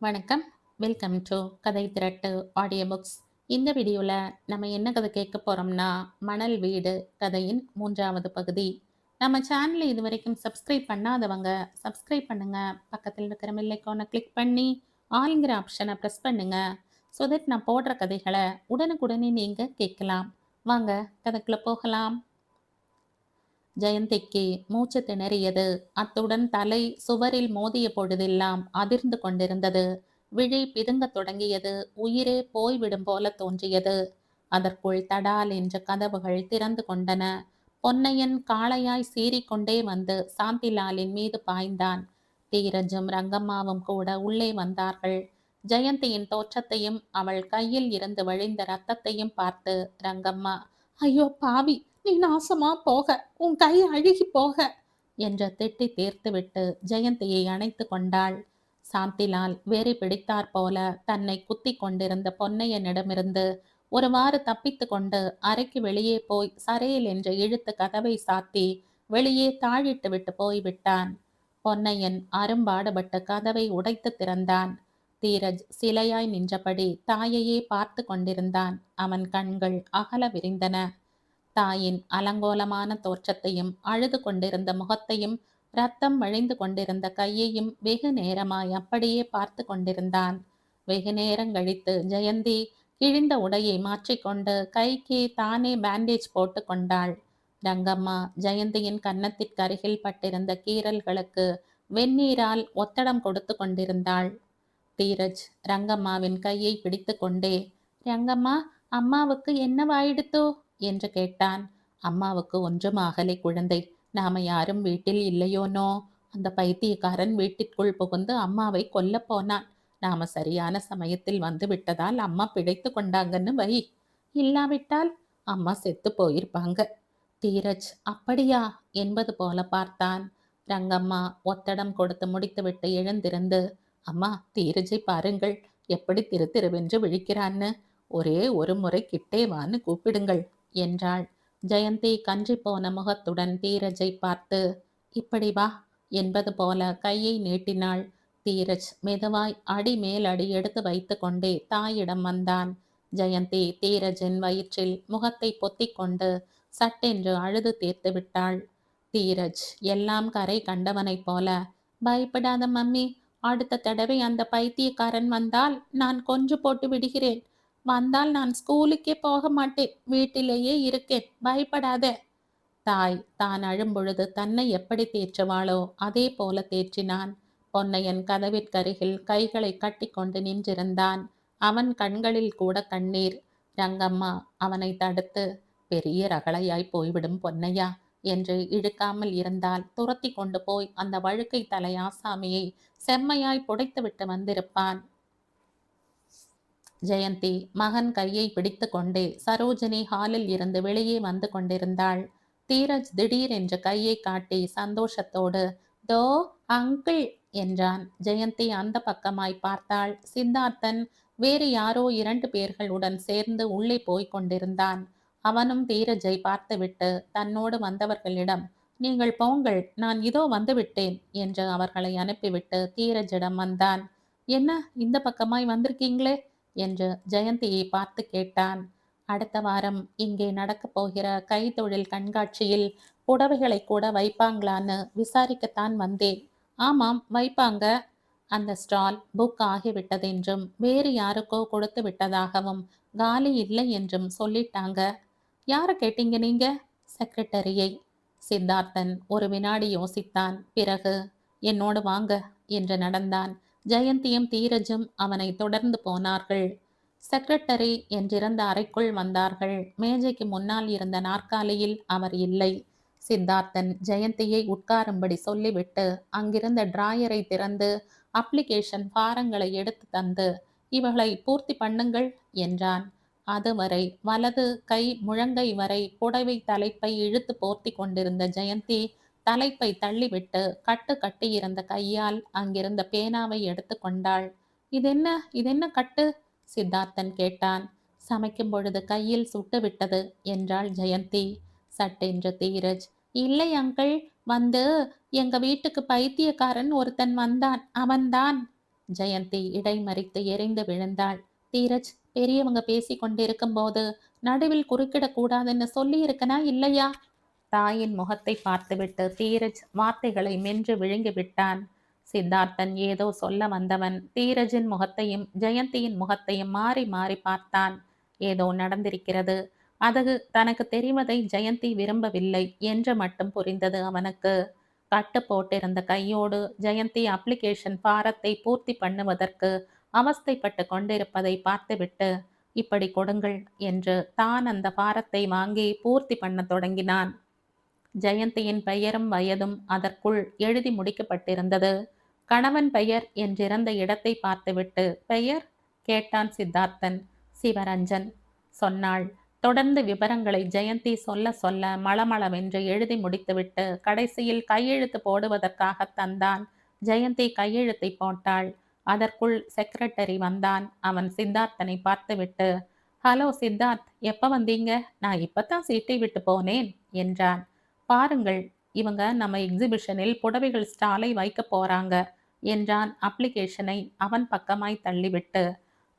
வணக்கம். Welcome to கதை திரட்டு audio books. இந்த வீடியோவில் நம்ம என்ன கதை கேட்க போகிறோம்னா, மணல் வீடு கதையின் 3வது பகுதி. நம்ம சேனலை இது வரைக்கும் சப்ஸ்கிரைப் பண்ணாதவங்க சப்ஸ்கிரைப் பண்ணுங்க. பக்கத்தில் இருக்கிற பெல் ஐகானை கிளிக் பண்ணி ஆல்ங்கிற ஆப்ஷனை ப்ரெஸ் பண்ணுங்க. ஸோ தட் நான் போடுற கதைகளை உடனுக்குடனே நீங்கள் கேட்கலாம். வாங்க கதைக்குள்ளே போகலாம். ஜெயந்திக்கு மூச்சு திணறியது. அத்துடன் தலை சுவரில் மோதிய பொழுதெல்லாம் அதிர்ந்து கொண்டிருந்தது. விழி பிதுங்கத் தொடங்கியது. உயிரே போய்விடும் போல தோன்றியது. அதற்குள் தடால் என்ற கதவுகள் திறந்து கொண்டன. பொன்னையன் காளையாய் சீறிக்கொண்டே வந்து சாந்திலாலின் மீது பாய்ந்தான். தீரஜும் ரங்கம்மாவும் கூட உள்ளே வந்தார்கள். ஜெயந்தியின் தோற்றத்தையும் அவள் கையில் இருந்து வழிந்த ரத்தத்தையும் பார்த்து ரங்கம்மா, ஐயோ பாவி, நீ நாசமா போக, உன் கை அழுகி போக என்று திட்டி தீர்த்துவிட்டு ஜெயந்தியை அணைத்து கொண்டாள். சாந்திலால் வெறி பிடித்தாற் போல தன்னை குத்தி கொண்டிருந்த பொன்னையனிடமிருந்து ஒருவாறு தப்பித்து கொண்டு அறைக்கு வெளியே போய் சரையில் என்று இழுத்து கதவை சாத்தி வெளியே தாழிட்டு விட்டு போய்விட்டான். பொன்னையன் அரும்பாடுபட்டு கதவை உடைத்து திறந்தான். தீரஜ் சிலையாய் நின்றபடி தாயையே பார்த்து கொண்டிருந்தான். அவன் கண்கள் அகல விரிந்தன. தாயின் அலங்கோலமான தோற்றத்தையும் அழுது கொண்டிருந்த முகத்தையும் ரத்தம் வழிந்து கொண்டிருந்த கையையும் வெகு நேரமாய் அப்படியே பார்த்து கொண்டிருந்தான். வெகு நேரம் கழித்து ஜெயந்தி கிழிந்த உடையை மாற்றிக்கொண்டு கைக்கு தானே பேண்டேஜ் போட்டு கொண்டாள். ரங்கம்மா ஜெயந்தியின் கன்னத்திற்கு அருகில் பட்டிருந்த கீறல்களுக்கு வெந்நீரால் ஒத்தடம் கொடுத்து கொண்டிருந்தாள். தீரஜ் ரங்கம்மாவின் கையை பிடித்து கொண்டே, ரங்கம்மா, அம்மாவுக்கு என்னவாயிடுத்தோ என்று கேட்டான். அம்மாவுக்கு ஒன்றும் ஆகலை குழந்தை. நாம யாரும் வீட்டில் இல்லையோனோ, அந்த பைத்தியக்காரன் வீட்டிற்குள் புகுந்து அம்மாவை கொல்ல போனான். நாம சரியான சமயத்தில் வந்து விட்டதால் அம்மா பிழைத்து கொண்டாங்கன்னு வை. இல்லாவிட்டால் அம்மா செத்து போயிருப்பாங்க. தீரஜ் அப்படியா என்பது போல பார்த்தான். ரங்கம்மா ஒத்தடம் கொடுத்து முடித்துவிட்டு எழுந்திருந்து, அம்மா, தீரஜை பாருங்கள், எப்படி திரு திருவென்று விழிக்கிறான்னு. ஒரே ஒரு முறை கிட்டே வான்னு கூப்பிடுங்கள் என்றாள். ஜெயந்தி கன்றி போன முகத்துடன் தீரஜை பார்த்து, இப்படி வா என்பது போல கையை நீட்டினாள். தீரஜ் மெதுவாய் அடி மேல் அடி எடுத்து வைத்து கொண்டே தாயிடம் வந்தான். ஜெயந்தி தீரஜின் வயிற்றில் முகத்தை பொத்திக் கொண்டு சட்டென்று அழுது தீர்த்து விட்டாள். தீரஜ் எல்லாம் கரை கண்டவனைப் போல, பயப்படாத மம்மி, அடுத்த தடவை அந்த பைத்தியக்காரன் வந்தால் நான் கொன்று போட்டு விடுகிறேன். வந்தால் நான் ஸ்கூலுக்கே போக மாட்டேன், வீட்டிலேயே இருக்கேன், பயப்படாத. தாய் தான் அழும்பொழுது தன்னை எப்படி தேற்றுவாளோ அதே போல தேற்றினான். பொன்னையன் கதவிற்கருகில் கைகளை கட்டி கொண்டு நின்றிருந்தான். அவன் கண்களில் கூட கண்ணீர். ரங்கம்மா அவனை தடுத்து, பெரிய ரகளையாய் போய்விடும் பொன்னையா என்று இழுக்காமல் இருந்தால் துரத்தி கொண்டு போய் அந்த வழுக்கை தலை ஆசாமியை செம்மையாய் புடைத்துவிட்டு வந்திருப்பான். ஜெயந்தி மகன் கையை பிடித்து கொண்டே சரோஜினி ஹாலில் இருந்து வெளியே வந்து கொண்டிருந்தாள். தீரஜ் திடீர் என்று கையை காட்டி சந்தோஷத்தோடு, தோ அங்கிள் என்றான். ஜெயந்தி அந்த பக்கமாய் பார்த்தாள். சித்தார்த்தன் வேறு யாரோ 2 பேர்களுடன் சேர்ந்து உள்ளே போய்க் கொண்டிருந்தான். அவனும் தீரஜை பார்த்துவிட்டு தன்னோடு வந்தவர்களிடம், நீங்கள் போங்கள், நான் இதோ வந்துவிட்டேன் என்று அவர்களை அனுப்பிவிட்டு தீரஜிடம் வந்தான். என்ன இந்த பக்கமாய் வந்திருக்கீங்களே என்று ஜெயந்தியை பார்த்து கேட்டான். அடுத்த வாரம் இங்கே நடக்கப் போகிற கைத்தொழில் கண்காட்சியில் புடவைகளை கூட வைப்பாங்களான்னு விசாரிக்கத்தான் வந்தேன். ஆமாம், வைப்பாங்க. அந்த ஸ்டால் புக் ஆகிவிட்டதென்றும் வேறு யாருக்கோ கொடுத்து விட்டதாகவும் காலி இல்லை என்றும் சொல்லிட்டாங்க. யாரை கேட்டீங்க நீங்க? செக்ரட்டரியை. சித்தார்த்தன் ஒரு வினாடி யோசித்தான். பிறகு, என்னோடு வாங்க என்று நடந்தான். ஜெயந்தியும் தீரஜும் அவனை தொடர்ந்து போனார்கள். செக்ரட்டரி என்றிருந்த அறைக்குள் வந்தார்கள். மேஜைக்கு முன்னால் இருந்த நாற்காலியில் அவர் இல்லை. சித்தார்த்தன் ஜெயந்தியை உட்காரும்படி சொல்லிவிட்டு அங்கிருந்த டிராயரை திறந்து அப்ளிகேஷன் ஃபாரங்களை எடுத்து தந்து, இவளை பூர்த்தி பண்ணுங்கள் என்றான். அதுவரை வலது கை முழங்கை வரை புடவை தலைப்பை இழுத்து போர்த்தி கொண்டிருந்த ஜெயந்தி தலைப்பை தள்ளிவிட்டு கட்டு கட்டியிருந்த கையால் அங்கிருந்த பேனாவை எடுத்து கொண்டாள். இதென்ன கட்டு? சித்தார்த்தன் கேட்டான். சமைக்கும் பொழுது கையில் சுட்டு விட்டது என்றாள் ஜெயந்தி. சட்டென்று தீரஜ், இல்லை அங்கிள், வந்து எங்க வீட்டுக்கு பைத்தியக்காரன் ஒருத்தன் வந்தான், அவன்தான். ஜெயந்தி இடைமறித்து எரிந்து விழுந்தாள். தீரஜ், பெரியவங்க பேசிக் கொண்டிருக்கும் போது நடுவில் குறுக்கிடக் கூடாதுன்னு சொல்லியிருக்கனா இல்லையா? தாயின் முகத்தை பார்த்துவிட்டு தீரஜ் வார்த்தைகளை மென்று விழுங்கி விட்டான். சித்தார்த்தன் ஏதோ சொல்ல வந்தவன் தீரஜின் முகத்தையும் ஜெயந்தியின் முகத்தையும் மாறி மாறி பார்த்தான். ஏதோ நடந்திருக்கிறது. அது தனக்கு தெரிவதை ஜெயந்தி விரும்பவில்லை என்று மட்டும் புரிந்தது அவனுக்கு. கட்டு போட்டிருந்த கையோடு ஜெயந்தி அப்ளிகேஷன் ஃபாரத்தை பூர்த்தி பண்ணுவதற்கு அவஸ்தைப்பட்டு கொண்டிருப்பதை பார்த்துவிட்டு, இப்படி கொடுங்கள் என்று தான் அந்த ஃபாரத்தை வாங்கி பூர்த்தி பண்ண தொடங்கினான். ஜெயந்தியின் பெயரும் வயதும் அதற்குள் எழுதி முடிக்கப்பட்டிருந்தது. கணவன் பெயர் என்றிருந்த இடத்தை பார்த்துவிட்டு, பெயர் கேட்டான் சித்தார்த்தன். சிவரஞ்சன் சொன்னாள். தொடர்ந்து விவரங்களை ஜெயந்தி சொல்ல சொல்ல மளமளவென்று எழுதி முடித்துவிட்டு கடைசியில் கையெழுத்து போடுவதற்காக தந்தான். ஜெயந்தி கையெழுத்தை போட்டாள். அதற்குள் செக்ரட்டரி வந்தான். அவன் சித்தார்த்தனை பார்த்துவிட்டு, ஹலோ சித்தார்த், எப்ப வந்தீங்க? நான் இப்பதான் சீட்டை விட்டு போனேன் என்றான். பாருங்கள், இவங்க நம்ம எக்ஸிபிஷனில் புடவைகள் ஸ்டாலை வைக்க போறாங்க என்றான் அப்ளிகேஷனை அவன் பக்கமாய் தள்ளிவிட்டு.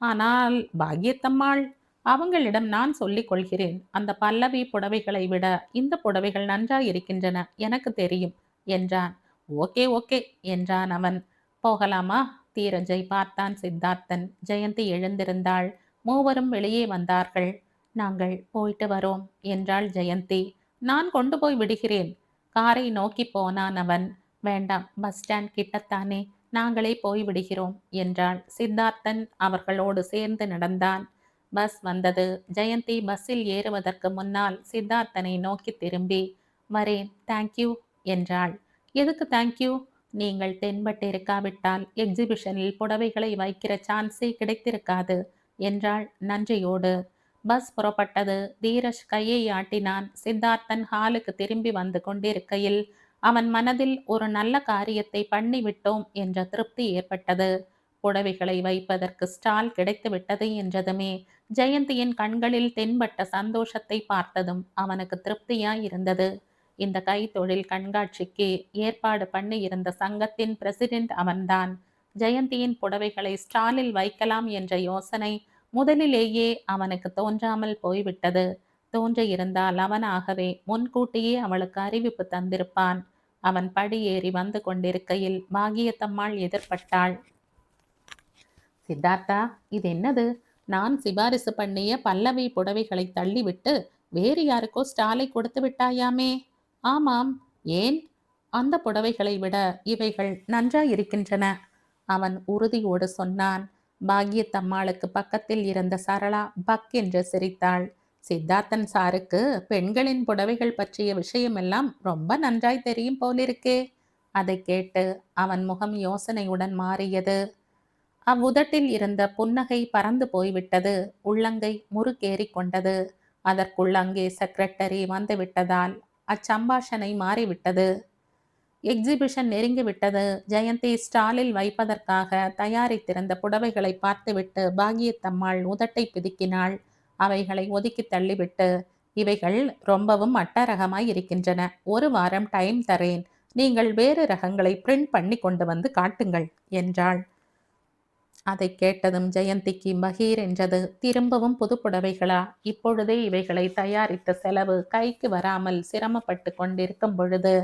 ஆனால் பாக்யத்தம்மாள், அவங்களிடம் நான் சொல்லிக் கொள்கிறேன். அந்த பல்லவி புடவைகளை விட இந்த புடவைகள் நன்றாயிருக்கின்றன, எனக்கு தெரியும் என்றான். ஓகே ஓகே என்றான் அவன். போகலாமா? தீரஜை பார்த்தான் சித்தார்த்தன். ஜெயந்தி எழுந்திருந்தாள். மூவரும் வெளியே வந்தார்கள். நாங்கள் போயிட்டு வரோம் என்றாள் ஜெயந்தி. நான் கொண்டு போய் விடுகிறேன். காரை நோக்கி போனான் அவன். வேண்டாம், பஸ் ஸ்டாண்ட் கிட்டத்தானே, நாங்களே போய் விடுகிறோம் என்றாள். சித்தார்த்தன் அவர்களோடு சேர்ந்து நடந்தான். பஸ் வந்தது. ஜெயந்தி பஸ்ஸில் ஏறுவதற்கு முன்னால் சித்தார்த்தனை நோக்கி திரும்பி, வரேன், தேங்க்யூ என்றாள். எதுக்கு தேங்க்யூ? நீங்கள் தென்பட்டு இருக்காவிட்டால் எக்ஸிபிஷனில் புடவைகளை வைக்கிற சான்ஸே கிடைத்திருக்காது என்றாள் நன்றியோடு. பஸ் புறப்பட்டது. தீரஜ் கையை ஆட்டினான். சித்தார்த்தன் ஹாலுக்கு திரும்பி வந்து கொண்டிருக்கையில் அவன் மனதில் ஒரு நல்ல காரியத்தை பண்ணிவிட்டோம் என்ற திருப்தி ஏற்பட்டது. புடவைகளை வைப்பதற்கு ஸ்டால் கிடைத்துவிட்டது என்றதுமே ஜெயந்தியின் கண்களில் தென்பட்ட சந்தோஷத்தை பார்த்ததும் அவனுக்கு திருப்தியாய் இருந்தது. இந்த கைத்தொழில் கண்காட்சிக்கு ஏற்பாடு பண்ணி இருந்த சங்கத்தின் பிரசிடென்ட் அவன்தான். ஜெயந்தியின் புடவைகளை ஸ்டாலில் வைக்கலாம் என்ற யோசனை முதலிலேயே அவனுக்கு தோன்றாமல் போய்விட்டது. தோன்றியிருந்தால் அவனாகவே முன்கூட்டியே அவளுக்கு அறிவிப்பு தந்திருப்பான். அவன் படியேறி வந்து கொண்டிருக்கையில் பாகியத்தம்மாள் எதிர்பட்டாள். சித்தார்த்தா, இது என்னது? நான் சிபாரிசு பண்ணிய பல்லவி புடவைகளை தள்ளிவிட்டு வேறு யாருக்கோ ஸ்டாலை கொடுத்து விட்டாயாமே? ஆமாம். ஏன்? அந்த புடவைகளை விட இவைகள் நன்றாயிருக்கின்றன அவன் உறுதியோடு சொன்னான். பாக்யத்தம்மாளுக்கு பக்கத்தில் இருந்த சரளா பக் என்று சிரித்தாள். சித்தார்த்தன் சாருக்கு பெண்களின் புடவைகள் பற்றிய விஷயமெல்லாம் ரொம்ப நன்றாய் தெரியும் போலிருக்கே. அதை கேட்டு அவன் முகம் யோசனையுடன் மாறியது. அவ்வுதட்டில் இருந்த புன்னகை பறந்து போய்விட்டது. உள்ளங்கை முறுக்கேறி கொண்டது. அதற்குள் அங்கே செக்ரட்டரி வந்துவிட்டதால் அச்சம்பாஷணை மாறிவிட்டது. எக்ஸிபிஷன் நெருங்கிவிட்டது. ஜெயந்தி ஸ்டாலில் வைப்பதற்காக தயாரித்திருந்த புடவைகளை பார்த்துவிட்டு பாகியத்தம்மாள் உதட்டை பிதுக்கினாள். அவைகளை ஒதுக்கி தள்ளிவிட்டு, இவைகள் ரொம்பவும் அட்டரகமாய் இருக்கின்றன. ஒரு வாரம் டைம் தரேன். நீங்கள் வேறு ரகங்களை பிரிண்ட் பண்ணி கொண்டு வந்து காட்டுங்கள் என்றாள். அதை கேட்டதும் ஜெயந்திக்கு பகீர் என்றது. திரும்பவும் புது புடவைகளா? இப்பொழுதே இவைகளை தயாரித்த செலவு கைக்கு வராமல் சிரமப்பட்டு கொண்டிருக்கும் பொழுது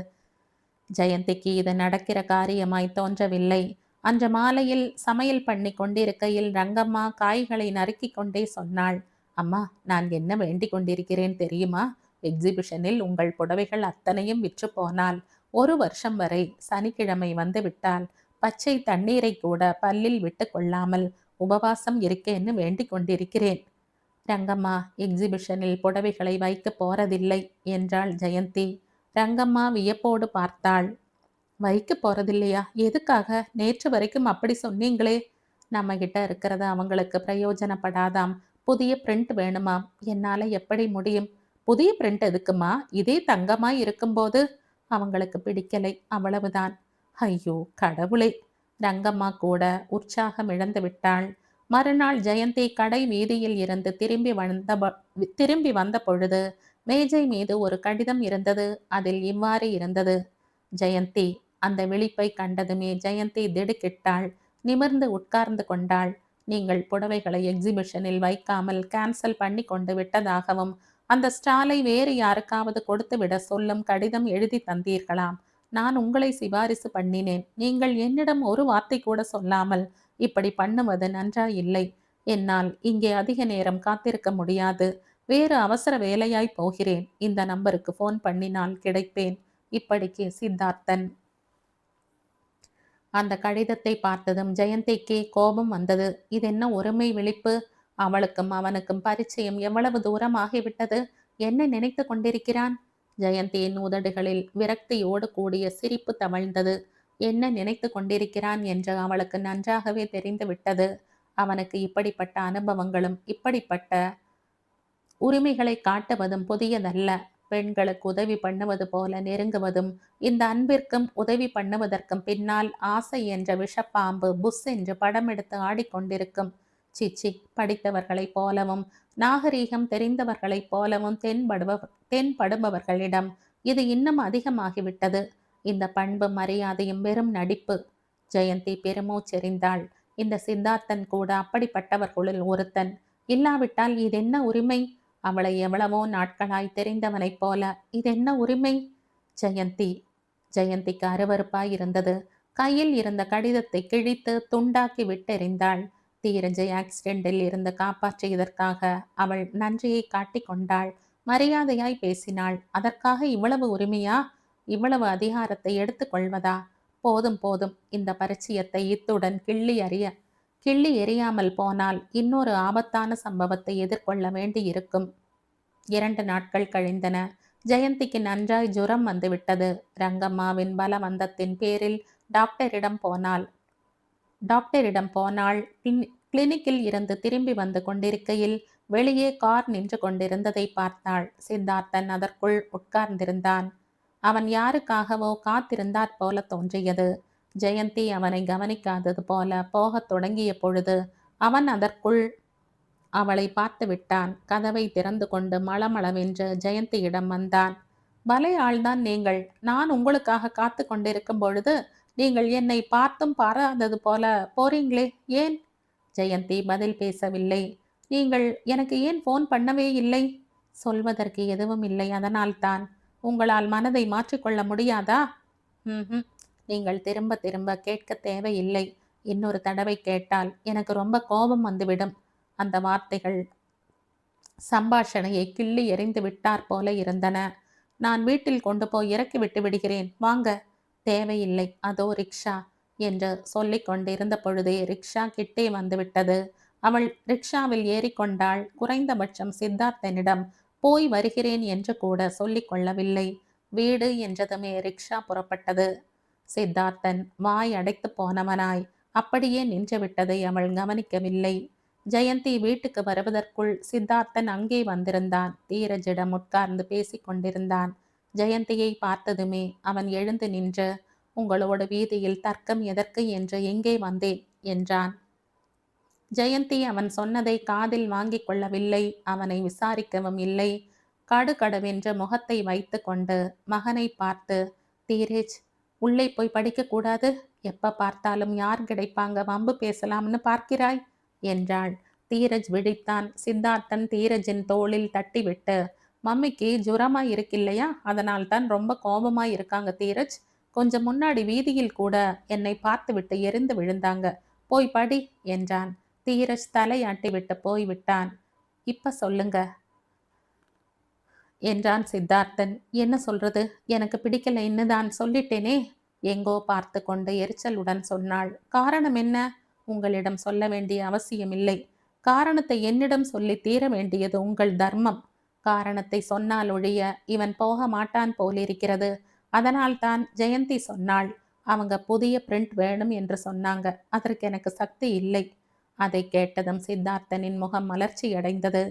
ஜெயந்திக்கு இது நடக்கிற காரியமாய் தோன்றவில்லை. அன்று மாலையில் சமையல் பண்ணி கொண்டிருக்கையில் ரங்கம்மா காய்களை நறுக்கி கொண்டே சொன்னாள். அம்மா, நான் என்ன வேண்டிக் கொண்டிருக்கிறேன் தெரியுமா? எக்ஸிபிஷனில் உங்கள் புடவைகள் அத்தனையும் விற்று போனால் 1 வருஷம் வரை சனிக்கிழமை வந்து விட்டால் பச்சை தண்ணீரை கூட பல்லில் விட்டு கொள்ளாமல் உபவாசம் இருக்கேன்னு வேண்டிக் கொண்டிருக்கிறேன். ரங்கம்மா எக்ஸிபிஷனில் புடவைகளை வைக்க போறதில்லை என்றாள் ஜெயந்தி. ரங்கம்மா வியப்போடு பார்த்தாள். வைக்க போறதில்லையா? எதுக்காக? நேற்று வரைக்கும் அப்படி சொன்னீங்களே. நம்ம கிட்ட இருக்கிறது அவங்களுக்கு பிரயோஜனப்படாதாம். புதிய பிரிண்ட் வேணுமாம். என்னால எப்படி முடியும்? புதிய பிரிண்ட் எதுக்குமா? இதே தங்கமாய் இருக்கும்போது அவங்களுக்கு பிடிக்கலை, அவ்வளவுதான். ஐயோ கடவுளே! ரங்கம்மா கூட உற்சாகம் இழந்து விட்டாள். மறுநாள் ஜெயந்தி கடை வீதியில் இருந்து திரும்பி வந்த பொழுது மேஜை மீது ஒரு கடிதம் இருந்தது. அதில் இவ்வாறு இருந்தது. ஜெயந்தி. அந்த விழிப்பை கண்டதுமே ஜெயந்தி திடுக்கிட்டாள். நிமிர்ந்து உட்கார்ந்து கொண்டாள். நீங்கள் புடவைகளை எக்ஸிபிஷனில் வைக்காமல் கேன்சல் பண்ணி கொண்டு விட்டதாகவும் அந்த ஸ்டாலை வேறு யாருக்காவது கொடுத்துவிட சொல்லும் கடிதம் எழுதி தந்தீர்களாம். நான் உங்களை சிபாரிசு பண்ணினேன். நீங்கள் என்னிடம் ஒரு வார்த்தை கூட சொல்லாமல் இப்படி பண்ணுவது நன்றாயில்லை. என்னால் இங்கே அதிக நேரம் காத்திருக்க முடியாது. வேறு அவசர வேலையாய் போகிறேன். இந்த நம்பருக்கு போன் பண்ணினால் கிடைப்பேன். இப்படிக்கு சித்தார்த்தன். அந்த கடிதத்தை பார்த்ததும் ஜெயந்திக்கு கோபம் வந்தது. இதென்ன ஒருமை விழிப்பு? அவளுக்கும் அவனுக்கும் பரிச்சயம் எவ்வளவு தூரம் ஆகிவிட்டது? என்ன நினைத்து கொண்டிருக்கிறான்? ஜெயந்தியின் உதடுகளில் விரக்தியோடு கூடிய சிரிப்பு தவழ்ந்தது. என்ன நினைத்து கொண்டிருக்கிறான் என்று அவளுக்கு நன்றாகவே தெரிந்துவிட்டது. அவனுக்கு இப்படிப்பட்ட அனுபவங்களும் இப்படிப்பட்ட உரிமைகளை காட்டுவதும் புதியதல்ல. பெண்களுக்கு உதவி பண்ணுவது போல நெருங்குவதும், இந்த அன்பிற்கும் உதவி பண்ணுவதற்கும் பின்னால் ஆசை என்ற விஷப்பாம்பு புஷ் என்று படம் எடுத்து ஆடிக்கொண்டிருக்கும். சிச்சி, படித்தவர்களைப் போலவும் நாகரீகம் தெரிந்தவர்களைப் போலவும் தென்படுபவர்களிடம் இது இன்னும் அதிகமாகிவிட்டது. இந்த பண்பு மரியாதையும் வெறும் நடிப்பு. ஜெயந்தி பெருமூச்செறிந்தாள். இந்த சித்தார்த்தன் கூட அப்படிப்பட்டவர்களுள் ஒருத்தன். இல்லாவிட்டால் இதென்ன உரிமை? அவளை எவ்வளவோ நாட்களாய் தெரிந்தவனைப் போல இதென்ன உரிமை? ஜெயந்திக்கு அருவருப்பாய் இருந்தது. கையில் இருந்த கடிதத்தை கிழித்து துண்டாக்கி விட்டெறிந்தாள். தீரஜை ஆக்சிடென்டில் இருந்து காப்பாற்றியதற்காக அவள் நன்றியை காட்டிக் கொண்டாள். மரியாதையாய் பேசினாள். அதற்காக இவ்வளவு உரிமையா? இவ்வளவு அதிகாரத்தை எடுத்துக்கொள்வதா? போதும் போதும், இந்த பரிச்சயத்தை இத்துடன் கிள்ளி எறியாமல் போனால் இன்னொரு ஆபத்தான சம்பவத்தை எதிர்கொள்ள வேண்டியிருக்கும். 2 நாட்கள் கழிந்தன. ஜெயந்திக்கு நன்றாய் ஜுரம் வந்துவிட்டது. ரங்கம்மாவின் பலவந்தத்தின் பேரில் டாக்டரிடம் போனாள். கிளினிக்கில் இருந்து திரும்பி வந்து கொண்டிருக்கையில் வெளியே கார் நின்று கொண்டிருந்ததை பார்த்தாள். சித்தார்த்தன் அதற்குள் உட்கார்ந்திருந்தான். அவன் யாருக்காகவோ காத்திருந்தாற் போல தோன்றியது. ஜெயந்தி அவனை கவனிக்காதது போல போகத் தொடங்கிய பொழுது அவன் அதற்குள் அவளை பார்த்து விட்டான். கதவை திறந்து கொண்டு மளமளவென்று ஜெயந்தியிடம் வந்தான். பலே ஆள்தான் நீங்கள். நான் உங்களுக்காக காத்து கொண்டிருக்கும் பொழுது நீங்கள் என்னை பார்த்தும் பாராதது போல போறீங்களே, ஏன்? ஜெயந்தி பதில் பேசவில்லை. நீங்கள் எனக்கு ஏன் போன் பண்ணவே இல்லை? சொல்வதற்கு எதுவும் இல்லை, அதனால்தான். உங்களால் மனதை மாற்றிக்கொள்ள முடியாதா? நீங்கள் திரும்ப திரும்ப கேட்க தேவையில்லை. இன்னொரு தடவை கேட்டால் எனக்கு ரொம்ப கோபம் வந்துவிடும். அந்த வார்த்தைகள் சம்பாஷணையை கிள்ளி எறிந்து விட்டார் போல இருந்தன. நான் வீட்டில் கொண்டு போய் இறக்கி விட்டு விடுகிறேன், வாங்க. தேவையில்லை, அதோ ரிக்ஷா என்று சொல்லிக் கொண்டிருந்த பொழுதே ரிக்ஷா கிட்டே வந்துவிட்டது. அவள் ரிக்ஷாவில் ஏறிக்கொண்டாள். குறைந்தபட்சம் சித்தார்த்தனிடம் போய் வருகிறேன் என்று கூட சொல்லிக் கொள்ளவில்லை. வீடு என்றதுமே ரிக்ஷா புறப்பட்டது. சித்தார்த்தன் வாய் அடைத்து போனவனாய் அப்படியே நின்றுவிட்டதை அவள் கவனிக்கவில்லை. ஜெயந்தி வீட்டுக்கு வருவதற்குள் சித்தார்த்தன் அங்கே வந்திருந்தான். தீரஜிடம் உட்கார்ந்து பேசிக் கொண்டிருந்தான். ஜெயந்தியை பார்த்ததுமே அவன் எழுந்து நின்று, உங்களோட வீதியில் தர்க்கம் எதற்கு என்று எங்கே வந்தேன் என்றான். ஜெயந்தி அவன் சொன்னதை காதில் வாங்கிக் கொள்ளவில்லை. அவனை விசாரிக்கவும் இல்லை. கடுகடுவென்று முகத்தை வைத்து கொண்டு மகனை பார்த்து, தீரஜ், உள்ளே போய் படிக்க கூடாது? எப்ப பார்த்தாலும் யார் கிடைப்பாங்க, வம்பு பேசலாம்னு பார்க்கிறாய் என்றாள். தீரஜ் விழித்தான். சித்தார்த்தன் தீரஜின் தோளில் தட்டிவிட்டு, மம்மிக்கு ஜுரமா இருக்கில்லையா, அதனால் தான் ரொம்ப கோபமாய் இருக்காங்க தீரஜ். கொஞ்சம் முன்னாடி வீதியில் கூட என்னை பார்த்து விட்டு எரிந்து விழுந்தாங்க, போய் படி என்றான். தீரஜ் தலையாட்டி விட்டு போய்விட்டான். இப்ப சொல்லுங்க என்றான் சித்தார்த்தன். என்ன சொல்றது, எனக்கு பிடிக்கலைன்னு தான் சொல்லிட்டேனே. எங்கோ பார்த்து கொண்டு எரிச்சலுடன் சொன்னாள். காரணம் என்ன? உங்களிடம் சொல்ல வேண்டிய அவசியமில்லை. காரணத்தை என்னிடம் சொல்லி தீர வேண்டியது உங்கள் தர்மம். காரணத்தை சொன்னால் ஒழிய இவன் போக மாட்டான் போலிருக்கிறது. அதனால்தான் ஜெயந்தி சொன்னாள். அவங்க புதிய பிரிண்ட் வேணும் என்று சொன்னாங்க. அதற்கு எனக்கு சக்தி இல்லை. அதை கேட்டதும் சித்தார்த்தனின் முகம் மலர்ச்சி அடைந்தது.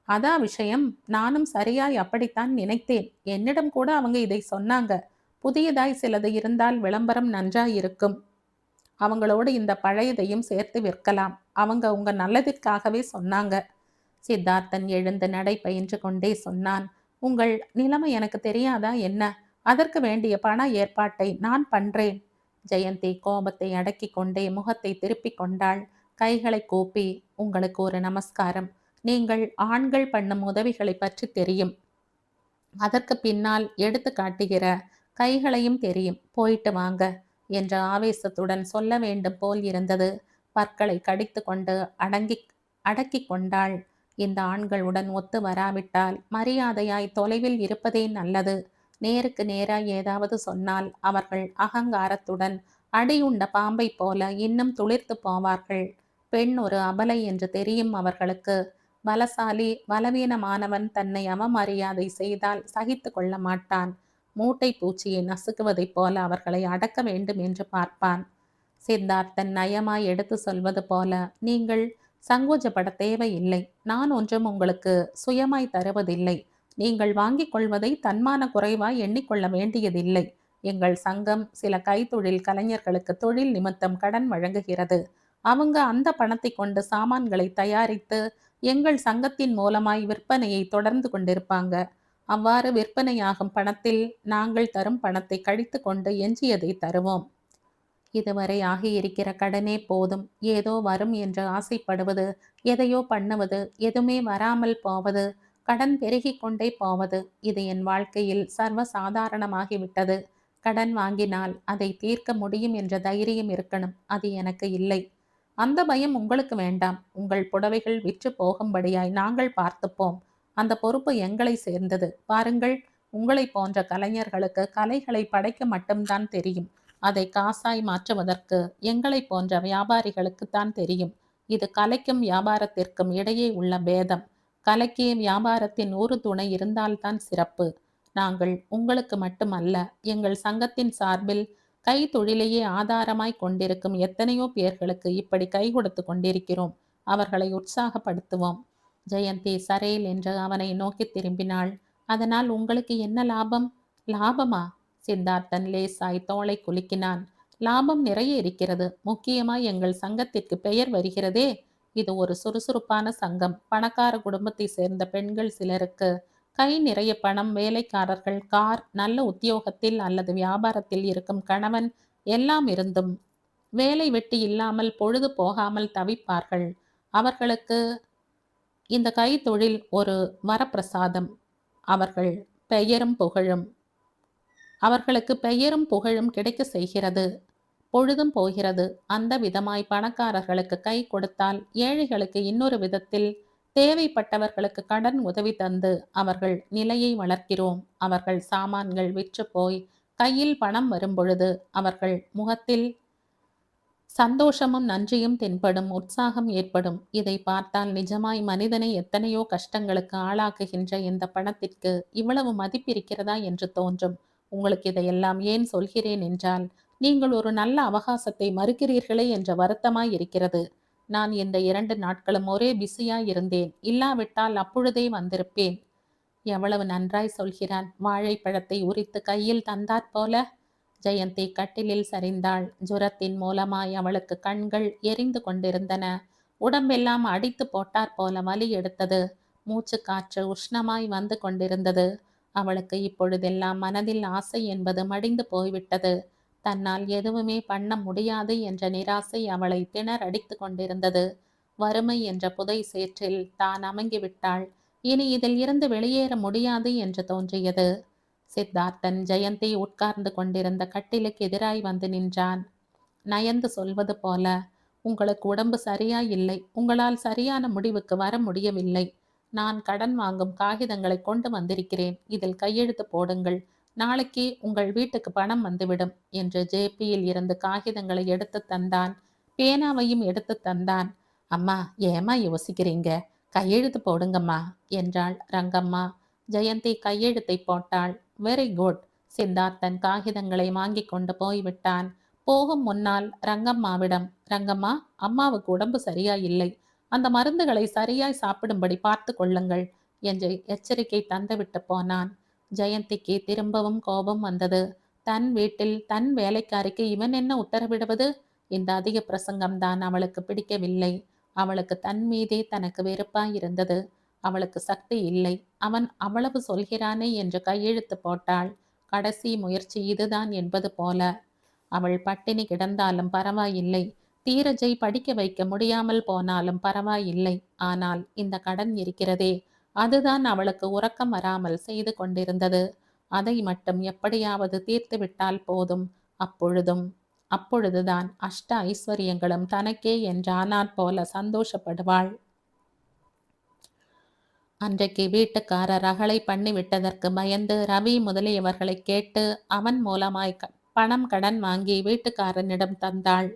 அதான் விஷயம். நானும் சரியாய் அப்படித்தான் நினைத்தேன். என்னிடம் கூட அவங்க இதை சொன்னாங்க. புதியதாய் சிலது இருந்தால் விளம்பரம் நன்றாயிருக்கும். அவங்களோடு இந்த பழையதையும் சேர்த்து விற்கலாம். அவங்க உங்க நல்லதிற்காகவே சொன்னாங்க. சித்தார்த்தன் எழுந்து நடை பயின்று கொண்டே சொன்னான். உங்கள் நிலைமை எனக்கு தெரியாதா என்ன? அதற்கு வேண்டிய பண ஏற்பாட்டை நான் பண்றேன். ஜெயந்தி கோபத்தை அடக்கிக் கொண்டே முகத்தை திருப்பிக் கொண்டாள். கைகளை கூப்பி, உங்களுக்கு ஒரு நமஸ்காரம். நீங்கள் ஆண்கள் பண்ணும் உதவிகளை பற்றி தெரியும். அதற்கு பின்னால் எடுத்து காட்டுகிற கைகளையும் தெரியும். போயிட்டு வாங்க என்ற ஆவேசத்துடன் சொல்ல வேண்டும் போல் இருந்தது. பற்களை கடித்து கொண்டு அடக்கிக் கொண்டாள். இந்த ஆண்களுடன் ஒத்து வராவிட்டால் மரியாதையாய் தொலைவில் இருப்பதே நல்லது. நேருக்கு நேராய் ஏதாவது சொன்னால் அவர்கள் அகங்காரத்துடன் அடியுண்ட பாம்பை போல இன்னும் துளிர்த்து போவார்கள். பெண் ஒரு அபலை என்று தெரியும் அவர்களுக்கு. பலசாலி பலவீனமானவன் தன்னை அவமரியாதை செய்தால் சகித்து கொள்ள மாட்டான். மூட்டை பூச்சியை நசுக்குவதைப் போல அவர்களை அடக்க வேண்டும் என்று பார்ப்பான். சித்தார்த்தன் நயமாய் எடுத்து சொல்வது போல, நீங்கள் சங்கோஜப்பட தேவையில்லை. நான் ஒன்றும் உங்களுக்கு சுயமாய் தருவதில்லை. நீங்கள் வாங்கிக் கொள்வதை தன்மான குறைவாய் எண்ணிக்கொள்ள வேண்டியதில்லை. எங்கள் சங்கம் சில கைத்தொழில் கலைஞர்களுக்கு தொழில் நிமித்தம் கடன் வழங்குகிறது. அவங்க அந்த பணத்தை கொண்டு சாமான்களை தயாரித்து எங்கள் சங்கத்தின் மூலமாய் விற்பனையை தொடர்ந்து கொண்டிருப்பாங்க. அவ்வாறு விற்பனையாகும் பணத்தில் நாங்கள் தரும் பணத்தை கழித்து கொண்டு எஞ்சியதை தருவோம். இதுவரை ஆகியிருக்கிற கடனே போதும். ஏதோ வரும் என்று ஆசைப்படுவது, எதையோ பண்ணுவது, எதுவுமே வராமல் போவது, கடன் பெருகிக் கொண்டே போவது, இது என் வாழ்க்கையில் சர்வ சாதாரணமாகிவிட்டது. கடன் வாங்கினால் அதை தீர்க்க முடியும் என்ற தைரியம் இருக்கணும். அது எனக்கு இல்லை. அந்த பயம் உங்களுக்கு வேண்டாம். உங்கள் புடவைகள் விற்று போகும்படியாய் நாங்கள் பார்த்துப்போம். அந்த பொறுப்பு எங்களை சேர்ந்தது. பாருங்கள், உங்களை போன்ற கலைஞர்களுக்கு கலைகளை படைக்க மட்டும்தான் தெரியும். அதை காசாய் மாற்றுவதற்கு எங்களை போன்ற வியாபாரிகளுக்குத்தான் தெரியும். இது கலைக்கும் வியாபாரத்திற்கும் இடையே உள்ள பேதம். கலைக்கு வியாபாரத்தின் ஒரு துணை இருந்தால்தான் சிறப்பு. நாங்கள் உங்களுக்கு மட்டுமல்ல, எங்கள் சங்கத்தின் சார்பில் கைத்தொழிலையே ஆதாரமாய் கொண்டிருக்கும் எத்தனையோ பேர்களுக்கு இப்படி கை கொடுத்து கொண்டிருக்கிறோம். அவர்களை உற்சாகப்படுத்துவோம். ஜெயந்தி சரேல் என்று அவனை நோக்கி திரும்பினாள். அதனால் உங்களுக்கு என்ன லாபம்? லாபமா? சித்தார்த்தன் லேசாய் தோளை குலுக்கினான். லாபம் நிறைய இருக்கிறது. முக்கியமாய் எங்கள் சங்கத்திற்கு பெயர் வருகிறதே. இது ஒரு சுறுசுறுப்பான சங்கம். பணக்கார குடும்பத்தை சேர்ந்த பெண்கள் சிலருக்கு கை நிறைய பணம், வேலைக்காரர்கள், கார், நல்ல உத்தியோகத்தில் அல்லது வியாபாரத்தில் இருக்கும் கணவன் எல்லாம் இருந்தும் வேலை வெட்டி இல்லாமல் பொழுது போகாமல் தவிப்பார்கள். அவர்களுக்கு இந்த கைத்தொழில் ஒரு வரப்பிரசாதம். அவர்கள் பெயரும் புகழும் அவர்களுக்கு பெயரும் புகழும் கிடைக்க செய்கிறது. பொழுதும் போகிறது. அந்த விதமாய் பணக்காரர்களுக்கு கை கொடுத்தால் ஏழைகளுக்கு இன்னொரு விதத்தில் தேவைப்பட்டவர்களுக்கு கடன் உதவி தந்து அவர்கள் நிலையை வளர்க்கிறோம். அவர்கள் சாமான்கள் விற்று போய் கையில் பணம் வரும்பொழுது அவர்கள் முகத்தில் சந்தோஷமும் நன்றியும் தென்படும், உற்சாகம் ஏற்படும். இதை பார்த்தால் நிஜமாய் மனிதனை எத்தனையோ கஷ்டங்களுக்கு ஆளாக்குகின்ற இந்த பணத்திற்கு இவ்வளவு மதிப்பிருக்கிறதா என்று தோன்றும். உங்களுக்கு இதையெல்லாம் ஏன் சொல்கிறேன் என்றால், நீங்கள் ஒரு நல்ல அவகாசத்தை மறுக்கிறீர்களே என்ற வருத்தமாய் இருக்கிறது. நான் இந்த 2 நாட்களும் ஒரே பிஸியாய் இருந்தேன். இல்லாவிட்டால் அப்பொழுதே வந்திருப்பேன். எவ்வளவு நன்றாய் சொல்கிறான். வாழைப்பழத்தை உரித்து கையில் தந்தாற்போல. ஜெயந்தி கட்டிலில் சரிந்தாள். ஜுரத்தின் மூலமாய் அவளுக்கு கண்கள் எரிந்து கொண்டிருந்தன. உடம்பெல்லாம் அடித்து போட்டாற் போல வலி எடுத்தது. மூச்சு காற்று உஷ்ணமாய் வந்து கொண்டிருந்தது. அவளுக்கு இப்பொழுதெல்லாம் மனதில் ஆசை என்பது மடிந்து போய்விட்டது. தன்னால் எதுவுமே பண்ண முடியாது என்ற நிராசை அவளை திணறடித்து கொண்டிருந்தது. வறுமை என்ற புதை சேற்றில் தான் அமங்கிவிட்டாள். இனி இதில் இருந்து வெளியேற முடியாது என்று தோன்றியது. சித்தார்த்தன் ஜெயந்தி உட்கார்ந்து கொண்டிருந்த கட்டிலுக்கு எதிராய் வந்து நின்றான். நயந்து சொல்வது போல, உங்களுக்கு உடம்பு சரியாய் இல்லை. உங்களால் சரியான முடிவுக்கு வர முடியவில்லை. நான் கடன் வாங்கும் காகிதங்களை கொண்டு வந்திருக்கிறேன். இதில் கையெழுத்து போடுங்கள். நாளைக்கு உங்கள் வீட்டுக்கு பணம் வந்துவிடும் என்று ஜேபியில் இருந்து காகிதங்களை எடுத்து தந்தான். பேனாவையும் எடுத்து தந்தான். அம்மா, ஏமா யோசிக்கிறீங்க? கையெழுத்து போடுங்கம்மா என்றாள் ரங்கம்மா. ஜெயந்தி கையெழுத்தை போட்டாள். Very good. சித்தார்த்தன் காகிதங்களை வாங்கி கொண்டு போய்விட்டான். போகும் முன்னால் ரங்கம்மாவிடம், ரங்கம்மா, அம்மாவுக்கு உடம்பு சரியா இல்லை. அந்த மருந்துகளை சரியாய் சாப்பிடும்படி பார்த்து கொள்ளுங்கள் என்று எச்சரிக்கை தந்துவிட்டு போனான். ஜெயந்திக்கு திரும்பவும் கோபம் வந்தது. தன் வீட்டில் தன் வேலைக்காரிக்கு இவன் என்ன உத்தரவிடுவது? இந்த அதிக பிரசங்கம்தான் அவளுக்கு பிடிக்கவில்லை. அவளுக்கு தன் மீதே தனக்கு வெறுப்பாய் இருந்தது. அவளுக்கு சக்தி இல்லை. அவன் அவ்வளவு சொல்கிறானே என்று கையெழுத்து போட்டாள். கடைசி முயற்சி இதுதான் என்பது போல. அவள் பட்டினி கிடந்தாலும் பரவாயில்லை, தீரஜை படிக்க வைக்க முடியாமல் போனாலும் பரவாயில்லை. ஆனால் இந்த கடன் இருக்கிறதே, அதுதான் அவளுக்கு உறக்கம் வராமல் செய்து கொண்டிருந்தது. அதை மட்டும் எப்படியாவது தீர்த்துவிட்டால் போதும். அப்பொழுதுதான் அஷ்ட ஐஸ்வர்யங்களும் தனக்கே என்றானாற் போல சந்தோஷப்படுவாள். அன்றைக்கு வீட்டுக்காரர் ரகளை பண்ணி விட்டதற்கு பயந்து ரவி முதலியவர்களை கேட்டு அவன் மூலமாய் பணம் கடன் வாங்கி வீட்டுக்காரனிடம் தந்தாள்.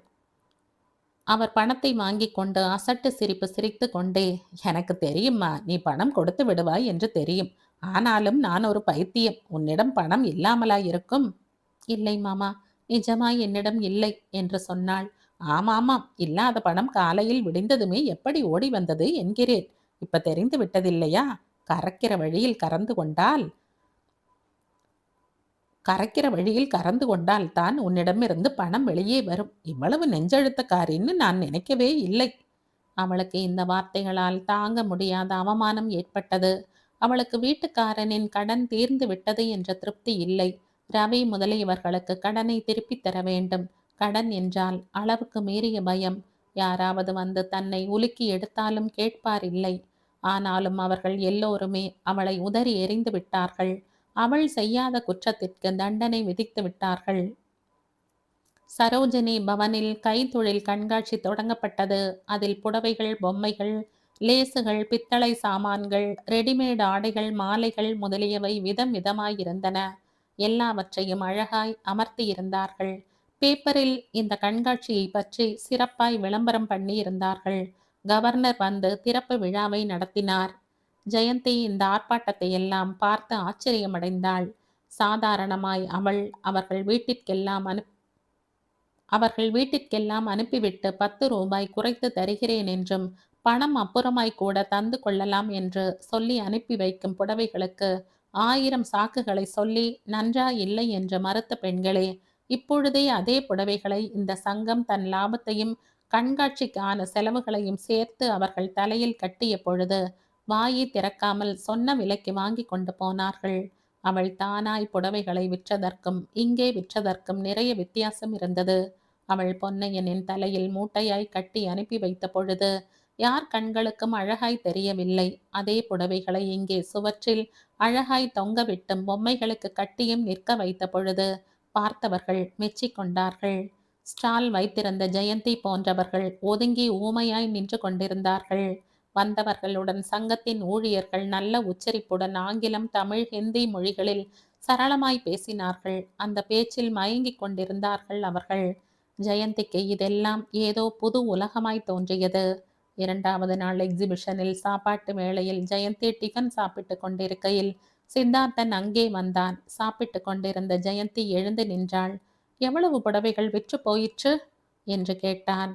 அவர் பணத்தை வாங்கி கொண்டு அசட்டு சிரிப்பு சிரித்து கொண்டே, எனக்கு தெரியுமா, நீ பணம் கொடுத்து விடுவாய் என்று தெரியும். ஆனாலும் நான் ஒரு பைத்தியம். உன்னிடம் பணம் இல்லாமலா இருக்கும்? இல்லை மாமா, நிஜமாய் என்னிடம் இல்லை என்று சொன்னாள். ஆமாமாம், இல்லாத பணம் காலையில் விடிந்ததுமே எப்படி ஓடி வந்தது என்கிறேன். இப்ப தெரிந்து விட்டதில்லையா? கறக்கிற வழியில் கறந்து கொண்டால் தான் உன்னிடமிருந்து பணம் வெளியே வரும். இவ்வளவு நெஞ்செழுத்தக்காரின்னு நான் நினைக்கவே இல்லை. அவளுக்கு இந்த வார்த்தைகளால் தாங்க முடியாத அவமானம் ஏற்பட்டது. அவளுக்கு வீட்டுக்காரனின் கடன் தீர்ந்து விட்டது என்ற திருப்தி இல்லை. ரவி முதலியவர்களுக்கு கடனை திருப்பித் தர வேண்டும். கடன் என்றால் அளவுக்கு மீறிய பயம். யாராவது வந்து தன்னை உலுக்கி எடுத்தாலும் கேட்பார் இல்லை. ஆனாலும் அவர்கள் எல்லோருமே அவளை உதறி எறிந்து விட்டார்கள். அவள் செய்யாத குற்றத்திற்கு தண்டனை விதித்து விட்டார்கள். சரோஜினி பவனில் கைத்தொழில் கண்காட்சி தொடங்கப்பட்டது. அதில் புடவைகள், பொம்மைகள், லேசுகள், பித்தளை சாமான்கள், ரெடிமேட் ஆடைகள், மாலைகள் முதலியவை விதம் விதமாயிருந்தன. எல்லாவற்றையும் அழகாய் அமர்த்தியிருந்தார்கள். பேப்பரில் இந்த கண்காட்சியை பற்றி சிறப்பாய் விளம்பரம் பண்ணி இருந்தார்கள். கவர்னர் வந்து திறப்பு விழாவை நடத்தினார். ஜெயந்தி இந்த ஆர்ப்பாட்டத்தை எல்லாம் பார்த்து ஆச்சரியமடைந்தாள். சாதாரணமாய் அவர்கள் வீட்டிற்கெல்லாம் அனுப்பிவிட்டு 10 ரூபாய் குறைத்து தருகிறேன் என்றும் பணம் அப்புறமாய் கூட தந்து கொள்ளலாம் என்று சொல்லி அனுப்பி வைக்கும் புடவைகளுக்கு 1000 சாக்குகளை சொல்லி நன்றா இல்லை என்று மறுத்த பெண்களே, இப்பொழுதே அதே புடவைகளை இந்த சங்கம் தன் லாபத்தையும் கண்காட்சிக்கான செலவுகளையும் சேர்த்து அவர்கள் தலையில் கட்டிய பொழுது வாயை திறக்காமல் சொன்ன விலைக்கு வாங்கி கொண்டு போனார்கள். அவள் தானாய் புடவைகளை விற்றதற்கும் இங்கே விற்றதற்கும் நிறைய வித்தியாசம் இருந்தது. அவள் பொன்னையனின் தலையில் மூட்டையாய் கட்டி அனுப்பி வைத்த பொழுது யார் கண்களுக்கும் அழகாய் தெரியவில்லை. அதே புடவைகளை இங்கே சுவற்றில் அழகாய் தொங்கவிட்டும் பொம்மைகளுக்கு கட்டியும் நிற்க வைத்த பொழுது பார்த்தவர்கள் மெச்சிக்கொண்டார்கள். ஸ்டால் வைத்திருந்த ஜெயந்தி போன்றவர்கள் ஒதுங்கி ஊமையாய் நின்று கொண்டிருந்தார்கள். வந்தவர்களுடன் சங்கத்தின் ஊழியர்கள் நல்ல உச்சரிப்புடன் ஆங்கிலம், தமிழ், ஹிந்தி மொழிகளில் சரளமாய் பேசினார்கள். அந்த பேச்சில் மயங்கிக் கொண்டிருந்தார்கள் அவர்கள். ஜெயந்திக்கு இதெல்லாம் ஏதோ புது உலகமாய் தோன்றியது. 2வது நாள் எக்ஸிபிஷனில் சாப்பாட்டு வேளையில் ஜெயந்தி டிஃபன் சாப்பிட்டு கொண்டிருக்கையில் சித்தார்த்தன் அங்கே வந்தான். சாப்பிட்டு கொண்டிருந்த ஜெயந்தி எழுந்து நின்றாள். எவ்வளவு புடவைகள் விற்று போயிற்று என்று கேட்டான்.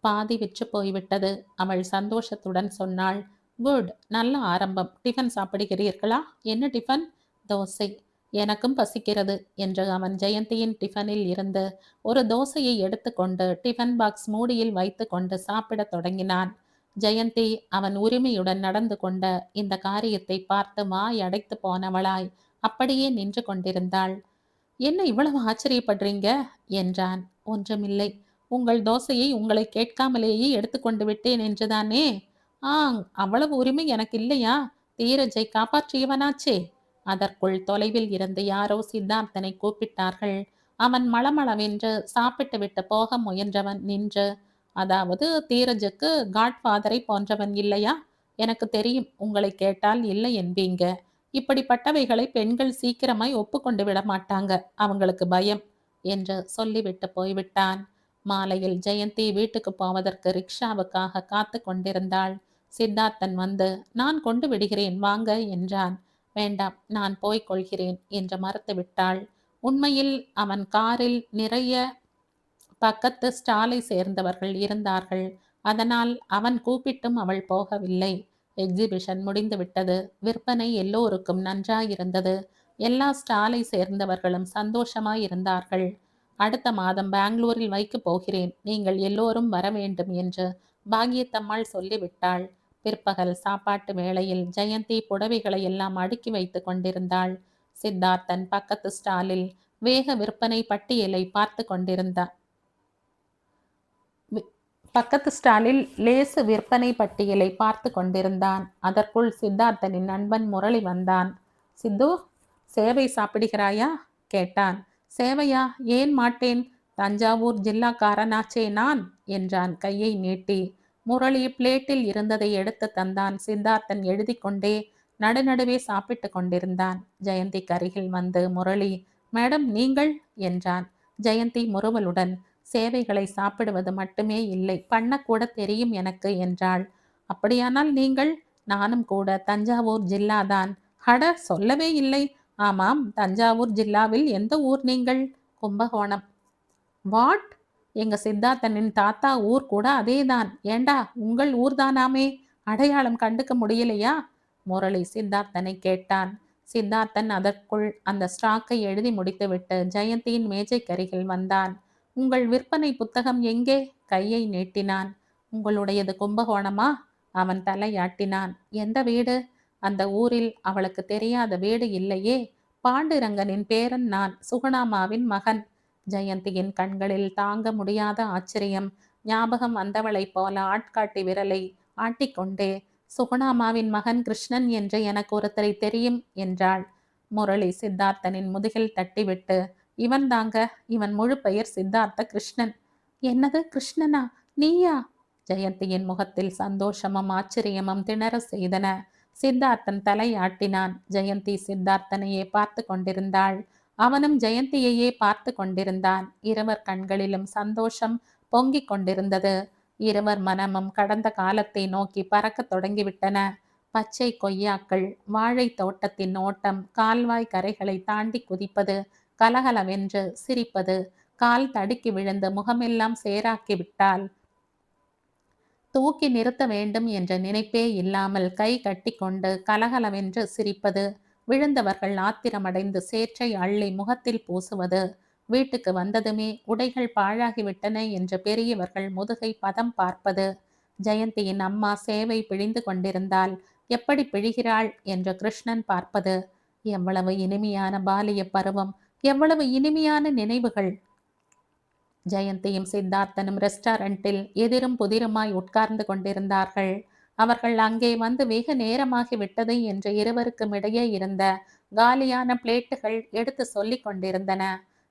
பாதி விற்று போய்விட்டது. அவள் சந்தோஷத்துடன் சொன்னாள். குட், நல்ல ஆரம்பம். டிஃபன் சாப்பிடுகிறீர்களா? என்ன டிஃபன்? தோசை. எனக்கும் பசிக்கிறது என்று அவன் ஜெயந்தியின் டிஃபனில் இருந்து ஒரு தோசையை எடுத்துக்கொண்டு டிஃபன் பாக்ஸ் மூடியில் வைத்து கொண்டு சாப்பிடத் தொடங்கினான். ஜெயந்தி அவன் உரிமையுடன் நடந்து கொண்ட இந்த காரியத்தை பார்த்து வாய் அடைத்து போனவளாய் அப்படியே நின்று கொண்டிருந்தாள். என்ன இவ்வளவு ஆச்சரியப்படுறீங்க என்றான். ஒன்றுமில்லை, உங்கள் தோசையை உங்களை கேட்காமலேயே எடுத்துக்கொண்டு விட்டேன் என்றுதானே? அவ்வளவு உரிமை எனக்கு இல்லையா? தீரஜை காப்பாற்றியவனாச்சே. அதற்குள் தொலைவில் இருந்து யாரோ சித்தார்த்தனை கூப்பிட்டார்கள். அவன் மளமளவென்று சாப்பிட்டு விட்டு போக முயன்றவன் நின்று, அதாவது தீரஜுக்கு காட்ஃபாதரை போன்றவன் இல்லையா? எனக்கு தெரியும், உங்களை கேட்டால் இல்லை என்பீங்க. இப்படிப்பட்டவைகளை பெண்கள் சீக்கிரமாய் ஒப்புக்கொண்டு விட மாட்டாங்க, அவங்களுக்கு பயம் என்று சொல்லிவிட்டு போய்விட்டான். மாலையில் ஜெயந்தி வீட்டுக்கு போவதற்கு ரிக்ஷாவுக்காக காத்து கொண்டிருந்தாள். சித்தார்த்தன் வந்து, நான் கொண்டு விடுகிறேன் வாங்க என்றான். வேண்டாம், நான் போய்க் கொள்கிறேன் என்று மறுத்து விட்டாள். உண்மையில் அவன் காரில் நிறைய பக்கத்து ஸ்டாலை சேர்ந்தவர்கள் இருந்தார்கள். அதனால் அவன் கூப்பிட்டும் அவள் போகவில்லை. எக்ஸிபிஷன் முடிந்து விட்டது. விற்பனை எல்லோருக்கும் நன்றாயிருந்தது. எல்லா ஸ்டாலை சேர்ந்தவர்களும் சந்தோஷமாயிருந்தார்கள். அடுத்த மாதம் பெங்களூரில் வைக்கப் போகிறேன், நீங்கள் எல்லோரும் வர வேண்டும் என்று பாக்கியத்தம்மாள் சொல்லிவிட்டாள். பிற்பகல் சாப்பாட்டு வேளையில் ஜெயந்தி புடவைகளை எல்லாம் அடுக்கி வைத்து கொண்டிருந்தாள். சித்தார்த்தன் பக்கத்து ஸ்டாலில் வேக விற்பனை பட்டியலை பார்த்து கொண்டிருந்தான். பக்கத்து ஸ்டாலில் லேசு விற்பனை பட்டியலை பார்த்து கொண்டிருந்தான். அதற்குள் சித்தார்த்தனின் நண்பன் முரளி வந்தான். சித்து, சேவை சாப்பிடுகிறாயா கேட்டான். சேவையா? ஏன் மாட்டேன், தஞ்சாவூர் ஜில்லாக்காரனாச்சே நான் என்றான் கையை நீட்டி. முரளி பிளேட்டில் இருந்ததை எடுத்து தந்தான். சித்தார்த்தன் எழுதி கொண்டே நடுநடுவே சாப்பிட்டு கொண்டிருந்தான். ஜெயந்தி அருகில் வந்து முரளி, மேடம் நீங்கள் என்றான். ஜெயந்தி முறுவலுடன், சேவைகளை சாப்பிடுவது மட்டுமே இல்லை, பண்ணக்கூட தெரியும் எனக்கு என்றாள். அப்படியானால் நீங்கள்? நானும் கூட தஞ்சாவூர் ஜில்லாதான். ஹட, சொல்லவே இல்லை. ஆமாம், தஞ்சாவூர் ஜில்லாவில் எந்த ஊர் நீங்கள்? கும்பகோணம். வாட்? எங்க சித்தார்த்தனின் தாத்தா ஊர் கூட அதேதான். ஏண்டா, உங்கள் ஊர்தானாமே, அடையாளம் கண்டுக்க முடியலையா? முரளி சித்தார்த்தனை கேட்டான். சித்தார்த்தன் அதற்குள் அந்த ஸ்டாக்கை எழுதி முடித்துவிட்டு ஜெயந்தியின் மேஜைக்கருகில் வந்தான். உங்கள் விற்பனை புத்தகம் எங்கே? கையை நீட்டினான். உங்களுடையது கும்பகோணமா? அவன் தலையாட்டினான். எந்த வீடு? அந்த ஊரில் அவளுக்கு தெரியாத வீடு இல்லையே. பாண்டுரங்கனின் பேரன் நான், சுகுணாமாவின் மகன். ஜெயந்தியின் கண்களில் தாங்க முடியாத ஆச்சரியம். ஞாபகம் வந்தவளைப் போல ஆட்காட்டி விரலை ஆட்டிக்கொண்டே, சுகுணாமாவின் மகன் கிருஷ்ணன் என்று எனக்கு ஒருத்தரை தெரியும் என்றாள். முரளி சித்தார்த்தனின் முதுகில் தட்டிவிட்டு, இவன் தாங்க, இவன் முழு பெயர் சித்தார்த்த கிருஷ்ணன். என்னது, கிருஷ்ணனா? நீயா? ஜெயந்தியின் முகத்தில் சந்தோஷமும் ஆச்சரியமும் திணற செய்தன. சித்தார்த்தன் தலையாட்டினான். ஜெயந்தி சித்தார்த்தனையே பார்த்து கொண்டிருந்தாள். அவனும் ஜெயந்தியையே பார்த்து கொண்டிருந்தான். இருவர் கண்களிலும் சந்தோஷம் பொங்கிக் கொண்டிருந்தது. இருவர் மனமும் கடந்த காலத்தை நோக்கி பறக்க தொடங்கிவிட்டன. பச்சை கொய்யாக்கள், வாழை தோட்டத்தின் ஓட்டம், கால்வாய் கரைகளை தாண்டி குதிப்பது, கலகலவென்று சிரிப்பது, கால் தடுக்கி விழுந்து முகமெல்லாம் சேராக்கி விட்டால் தூக்கி நிறுத்த வேண்டும் என்ற நினைப்பே இல்லாமல் கை கட்டி கொண்டு கலகலவென்று சிரிப்பது, விழுந்தவர்கள் ஆத்திரமடைந்து சேற்றை அள்ளி முகத்தில் பூசுவது, வீட்டுக்கு வந்ததுமே உடைகள் பாழாகிவிட்டன என்று பெரியவர்கள் முதுகை பதம் பார்ப்பது, ஜெயந்தியின் அம்மா சேவை பிழிந்து கொண்டிருந்தால் எப்படி பிழிகிறாள் என்று கிருஷ்ணன் பார்ப்பது. எவ்வளவு இனிமையான பாலிய பருவம், எவ்வளவு இனிமையான நினைவுகள். ஜெயந்தியும் சித்தார்த்தனும் ரெஸ்டாரண்டில் எதிரும் புதிருமாய் உட்கார்ந்து கொண்டிருந்தார்கள். அவர்கள் அங்கே வந்து வெகு நேரமாகி விட்டது என்று இருவருக்கும் இடையே இருந்த காலியான பிளேட்டுகள் எடுத்து சொல்லிக் கொண்டிருந்தன.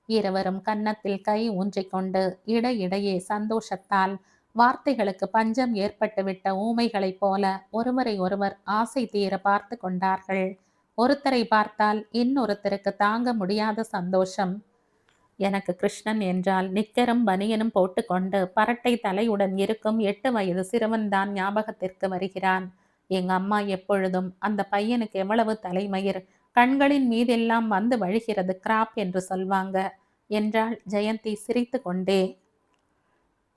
இருவரும் கன்னத்தில் கை ஊன்றிக்கொண்டு இடையிடையே சந்தோஷத்தால் வார்த்தைகளுக்கு பஞ்சம் ஏற்பட்டுவிட்ட ஊமைகளைப் போல ஒருவரை ஒருவர் ஆசை தீர பார்த்து கொண்டார்கள். ஒருத்தரை பார்த்தால் இன்னொருத்தருக்கு தாங்க முடியாத சந்தோஷம். எனக்கு கிருஷ்ணன் என்றால் நிக்கரும் பனியனும் போட்டுக்கொண்டு பரட்டை தலையுடன் இருக்கும் 8 வயது சிறுவன்தான் ஞாபகத்திற்கு வருகிறான். எங்க அம்மா எப்பொழுதும் அந்த பையனுக்கு எவ்வளவு தலைமயிர், கண்களின் மீதெல்லாம் வந்து வழிகிறது கிராப் என்று சொல்வாங்க என்றாள் ஜெயந்தி சிரித்து கொண்டே.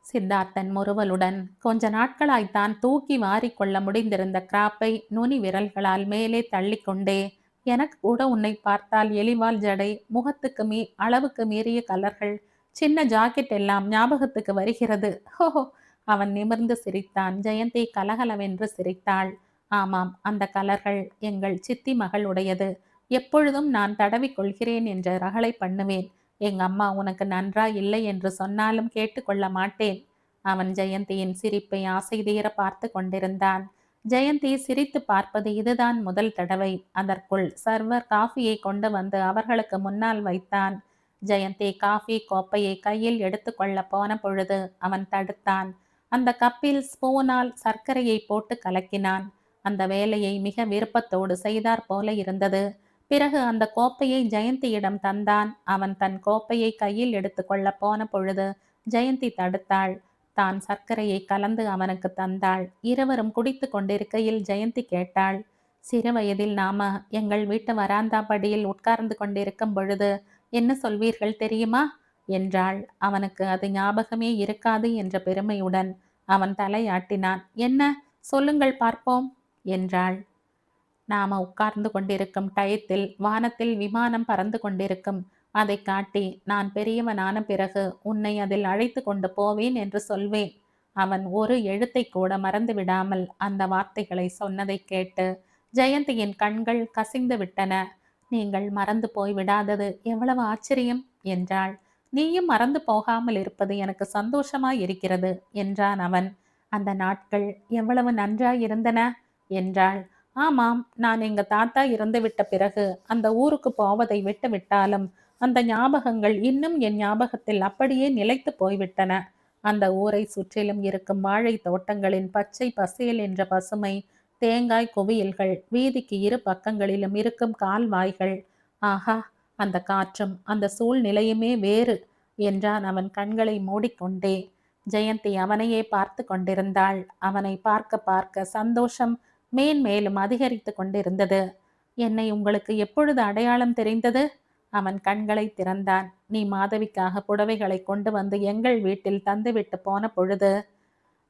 சித்தார்த்தன் முறுவலுடன், கொஞ்ச நாட்களாய்த்தான் தூக்கி வாரிக்கொள்ள முடிந்திருந்த கிராப்பை நுனி விரல்களால் மேலே தள்ளிக்கொண்டே, எனக்கு கூட உன்னை பார்த்தால் எலிவால் ஜடை, முகத்துக்கு அளவுக்கு மீறிய கலர்கள், சின்ன ஜாக்கெட் எல்லாம் ஞாபகத்துக்கு வருகிறது. ஹோஹோ! அவன் நிமிர்ந்து சிரித்தான். ஜெயந்தி கலகலவென்று சிரித்தாள். ஆமாம், அந்த கலர்கள் எங்கள் சித்தி மகளுடையது. எப்பொழுதும் நான் தடவிக்கொள்கிறேன் என்று ரகளை பண்ணுவேன். எங்க அம்மா உனக்கு நன்றா இல்லை என்று சொன்னாலும் கேட்டுக்கொள்ள மாட்டேன். அவன் ஜெயந்தியின் சிரிப்பை ஆசை தீர பார்த்து கொண்டிருந்தான். ஜெயந்தி சிரித்து பார்ப்பது இதுதான் முதல் தடவை. அதற்குள் சர்வர் காஃபியை கொண்டு வந்து அவர்களுக்கு முன்னால் வைத்தான். ஜெயந்தி காஃபி கோப்பையை கையில் எடுத்துக்கொள்ள போன பொழுது அவன் தடுத்தான். அந்த கப்பில் ஸ்பூனால் சர்க்கரையை போட்டு கலக்கினான். அந்த வேலையை மிக விருப்பத்தோடு செய்தார் போல இருந்தது. பிறகு அந்த கோப்பையை ஜெயந்தியிடம் தந்தான். அவன் தன் கோப்பையை கையில் எடுத்துக்கொள்ள போன பொழுது ஜெயந்தி தடுத்தாள். தான் சர்க்கரையை கலந்து அவனுக்கு தந்தாள். இருவரும் குடித்து கொண்டிருக்கையில் ஜெயந்தி கேட்டாள், சிறு வயதில் நாம எங்கள் வீட்டு வராந்தா படியில் உட்கார்ந்து கொண்டிருக்கும் பொழுது என்ன சொல்வீர்கள் தெரியுமா என்றாள். அவனுக்கு அது ஞாபகமே இருக்காது என்ற பெருமையுடன் அவன் தலையாட்டினான். என்ன, சொல்லுங்கள் பார்ப்போம் என்றாள். நாம உட்கார்ந்து கொண்டிருக்கும் டயத்தில் வானத்தில் விமானம் பறந்து கொண்டிருக்கும். அதை காட்டி நான் பெரியவனான பிறகு உன்னை அதில் அழைத்து கொண்டு போவேன் என்று சொல்வேன். அவன் ஒரு எழுத்தை கூட மறந்து விடாமல் அந்த வார்த்தைகளை சொன்னதை கேட்டு ஜெயந்தியின் கண்கள் கசிந்து விட்டன. நீங்கள் மறந்து போய் விடாதது எவ்வளவு ஆச்சரியம் என்றாள். நீயும் மறந்து போகாமல் இருப்பது எனக்கு சந்தோஷமாய் இருக்கிறது என்றான் அவன். அந்த நாட்கள் எவ்வளவு நன்றாயிருந்தன என்றாள். ஆமாம், நான் எங்க தாத்தா இறந்துவிட்ட பிறகு அந்த ஊருக்கு போவதை விட்டு விட்டாலும் அந்த ஞாபகங்கள் இன்னும் என் ஞாபகத்தில் அப்படியே நிலைத்து போய்விட்டன. அந்த ஊரை சுற்றிலும் இருக்கும் வாழை தோட்டங்களின் பச்சை பசேல் என்ற பசுமை, தேங்காய் குவியல்கள், வீதிக்கு இரு பக்கங்களிலும் இருக்கும் கால்வாய்கள். ஆஹா, அந்த காற்றும் அந்த சூழ்நிலையுமே வேறு என்றான் அவன் கண்களை மூடிக்கொண்டே. ஜெயந்தி அவனையே பார்த்து கொண்டிருந்தாள். அவனை பார்க்க பார்க்க சந்தோஷம் மேன்மேலும் அதிகரித்து கொண்டிருந்தது. என்னை உங்களுக்கு எப்பொழுது அடையாளம் தெரிந்தது? அவன் கண்களை திறந்தான். நீ மாதவிக்காக புடவைகளை கொண்டு வந்து எங்கள் வீட்டில் தந்துவிட்டு போன பொழுது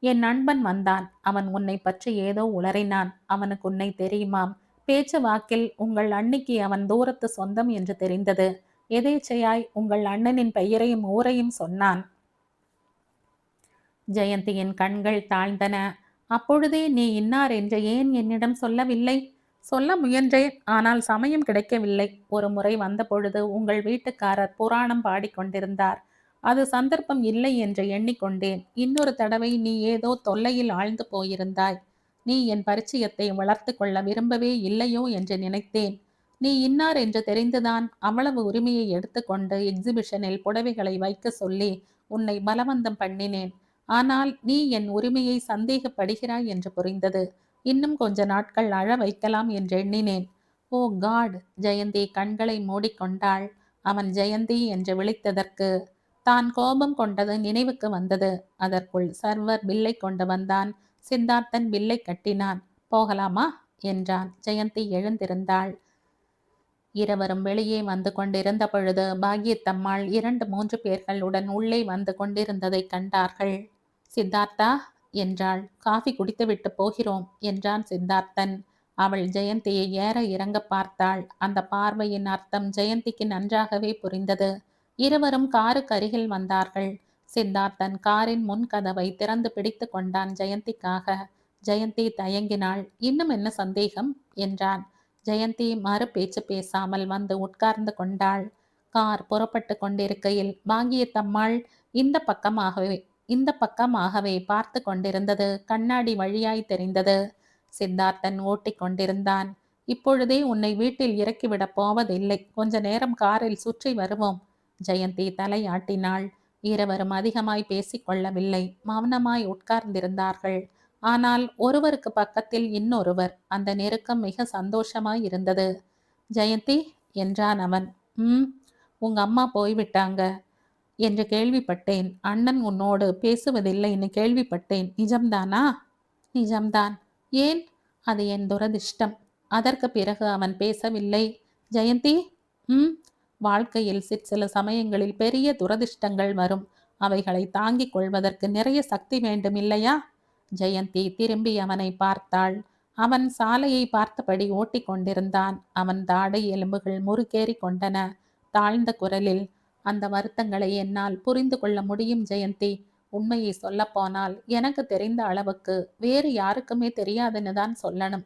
என் நண்பன் வந்தான். அவன் உன்னை பற்றி ஏதோ உளறினான். அவனுக்கு உன்னை தெரியுமாம். பேச்சு வாக்கில் உங்கள் அண்ணிக்கு அவன் தூரத்து சொந்தம் என்று தெரிந்தது. எதேச்சையாய் உங்கள் அண்ணனின் பெயரையும் ஊரையும் சொன்னான். ஜெயந்தியின் கண்கள் தாழ்ந்தன. அப்பொழுதே நீ இன்னார் என்று ஏன் என்னிடம் சொல்லவில்லை? சொல்ல முயன்றேன், ஆனால் சமயம் கிடைக்கவில்லை. ஒரு முறை வந்தபொழுது உங்கள் வீட்டுக்காரர் புராணம் பாடிக்கொண்டிருந்தார். அது சந்தர்ப்பம் இல்லை என்று எண்ணிக்கொண்டேன். இன்னொரு தடவை நீ ஏதோ தொல்லையில் ஆழ்ந்து போயிருந்தாய். நீ என் பரிச்சயத்தை வளர்த்து கொள்ள விரும்பவே இல்லையோ என்று நினைத்தேன். நீ இன்னார் என்று தெரிந்துதான் அவ்வளவு உரிமையை எடுத்துக்கொண்டு எக்ஸிபிஷனில் புடவைகளை வைக்க சொல்லி உன்னை பலவந்தம் பண்ணினேன். ஆனால் நீ என் உரிமையை சந்தேகப்படுகிறாய் என்று புரிந்தது. இன்னும் கொஞ்ச நாட்கள் அழ வைக்கலாம் என்று எண்ணினேன். ஓ காட்! ஜெயந்தி கண்களை மூடிக்கொண்டாள். அவன் ஜெயந்தி என்று விழித்ததற்கு தான் கோபம் கொண்டது நினைவுக்கு வந்தது. அதற்குள் சர்வர் பில்லை கொண்டு வந்தான். சித்தார்த்தன் பில்லை கட்டினான். போகலாமா என்றான். ஜெயந்தி எழுந்திருந்தாள். இருவரும் வெளியே வந்து கொண்டிருந்த பொழுது பாக்கியத்தம்மாள் 2-3 பேர்களுடன் உள்ளே வந்து கொண்டிருந்ததை கண்டார்கள். சித்தார்த்தா என்றாள். காஃபி குடித்துவிட்டு போகிறோம் என்றான் சித்தார்த்தன். அவள் ஜெயந்தியை ஏற இறங்க பார்த்தாள். அந்த பார்வையின் அர்த்தம் ஜெயந்திக்கு நன்றாகவே புரிந்தது. இருவரும் காருக்கு அருகில் வந்தார்கள். சித்தார்த்தன் காரின் முன் கதவை திறந்து பிடித்து கொண்டான் ஜெயந்திக்காக. ஜெயந்தி தயங்கினாள். இன்னும் என்ன சந்தேகம் என்றான். ஜெயந்தி மறு பேச்சு பேசாமல் வந்து உட்கார்ந்து கொண்டாள். கார் புறப்பட்டு கொண்டிருக்கையில் பாக்கியத்தம்மாள் இந்த பக்கமாகவே இந்த பக்கமாகவே பார்த்து கொண்டிருந்தது கண்ணாடி வழியாய் தெரிந்தது. சித்தார்த்தன் ஓட்டிக் கொண்டிருந்தான். இப்பொழுதே உன்னை வீட்டில் இறக்கிவிடப் போவதில்லை. கொஞ்ச நேரம் காரில் சுற்றி வருவோம். ஜெயந்தி தலையாட்டினாள். இருவரும் அதிகமாய் பேசிக்கொள்ளவில்லை. மௌனமாய் உட்கார்ந்திருந்தார்கள். ஆனால் ஒருவருக்கு பக்கத்தில் இன்னொருவர். அந்த நெருக்கம் மிக சந்தோஷமாய் இருந்தது. ஜெயந்தி என்றான் அவன். உங்க அம்மா போய்விட்டாங்க என்று கேள்விப்பட்டேன். அண்ணன் உன்னோடு பேசுவதில்லைன்னு கேள்விப்பட்டேன். நிஜம்தானா? நிஜம்தான். ஏன்? அது என் துரதிர்ஷ்டம். அதற்கு பிறகு அவன் பேசவில்லை. ஜெயந்தி, வாழ்க்கையில் சிற்சில சமயங்களில் பெரிய துரதிர்ஷ்டங்கள் வரும். அவைகளை தாங்கிக் கொள்வதற்கு நிறைய சக்தி வேண்டும் இல்லையா? ஜெயந்தி திரும்பி அவனை பார்த்தாள். அவன் சாலையை பார்த்தபடி ஓட்டிக் கொண்டிருந்தான். அவன் தாடை எலும்புகள் முறுக்கேறி கொண்டன. தாழ்ந்த குரலில், அந்த வருத்தங்களை என்னால் புரிந்து கொள்ள முடியும் ஜெயந்தி. உண்மையை சொல்லப்போனால் எனக்கு தெரிந்த அளவுக்கு வேறு யாருக்குமே தெரியாதுன்னு தான் சொல்லணும்.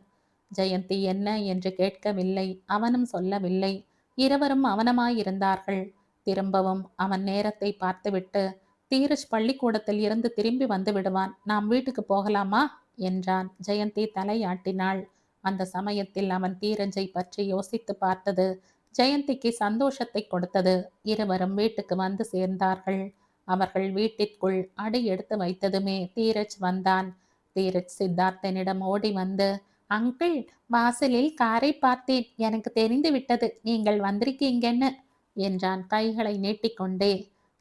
ஜெயந்தி என்ன என்று கேட்கவில்லை. அவனும் சொல்லவில்லை. இருவரும் அவனமாயிருந்தார்கள். திரும்பவும் அவன் நேரத்தை பார்த்துவிட்டு, தீரஜ் பள்ளிக்கூடத்தில் இருந்து திரும்பி வந்து விடுவான். நாம் வீட்டுக்கு போகலாமா என்றான். ஜெயந்தி தலையாட்டினாள். அந்த சமயத்தில் அவன் தீரஜை பற்றி யோசித்து பார்த்தது ஜெயந்திக்கு சந்தோஷத்தை கொடுத்தது. இருவரும் வீட்டுக்கு வந்து சேர்ந்தார்கள். அவர்கள் வீட்டிற்குள் அடி எடுத்து வைத்ததுமே தீரஜ் வந்தான். தீரஜ் சித்தார்த்தனிடம் ஓடி வந்து, அங்கிள், வாசலில் காரை பார்த்தேன். எனக்கு தெரிந்து விட்டது நீங்கள் வந்திருக்கீங்கன்னு என்றான் கைகளை நீட்டிக்கொண்டே.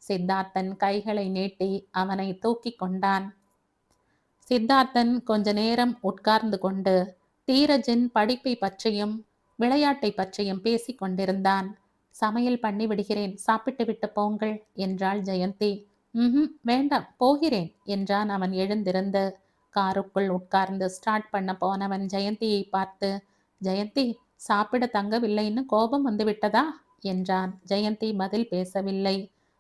சித்தார்த்தன் கைகளை நீட்டி அவனை தூக்கி கொண்டான். சித்தார்த்தன் கொஞ்ச நேரம் உட்கார்ந்து கொண்டு தீரஜின் படிப்பை பற்றியும் விளையாட்டை பற்றியும் பேசிக் கொண்டிருந்தான். சமையல் பண்ணி விடுகிறேன், சாப்பிட்டு விட்டு போங்கள் என்றாள் ஜெயந்தி. வேண்டாம், போகிறேன் என்றான் அவன் எழுந்திருந்து. காருக்குள் உட்கார்ந்து ஸ்டார்ட் பண்ண போனவன் ஜெயந்தியை பார்த்து, ஜெயந்தி, சாப்பிட தங்கவில்லைன்னு கோபம் வந்து விட்டதா என்றான். ஜெயந்தி பதில் பேசவில்லை.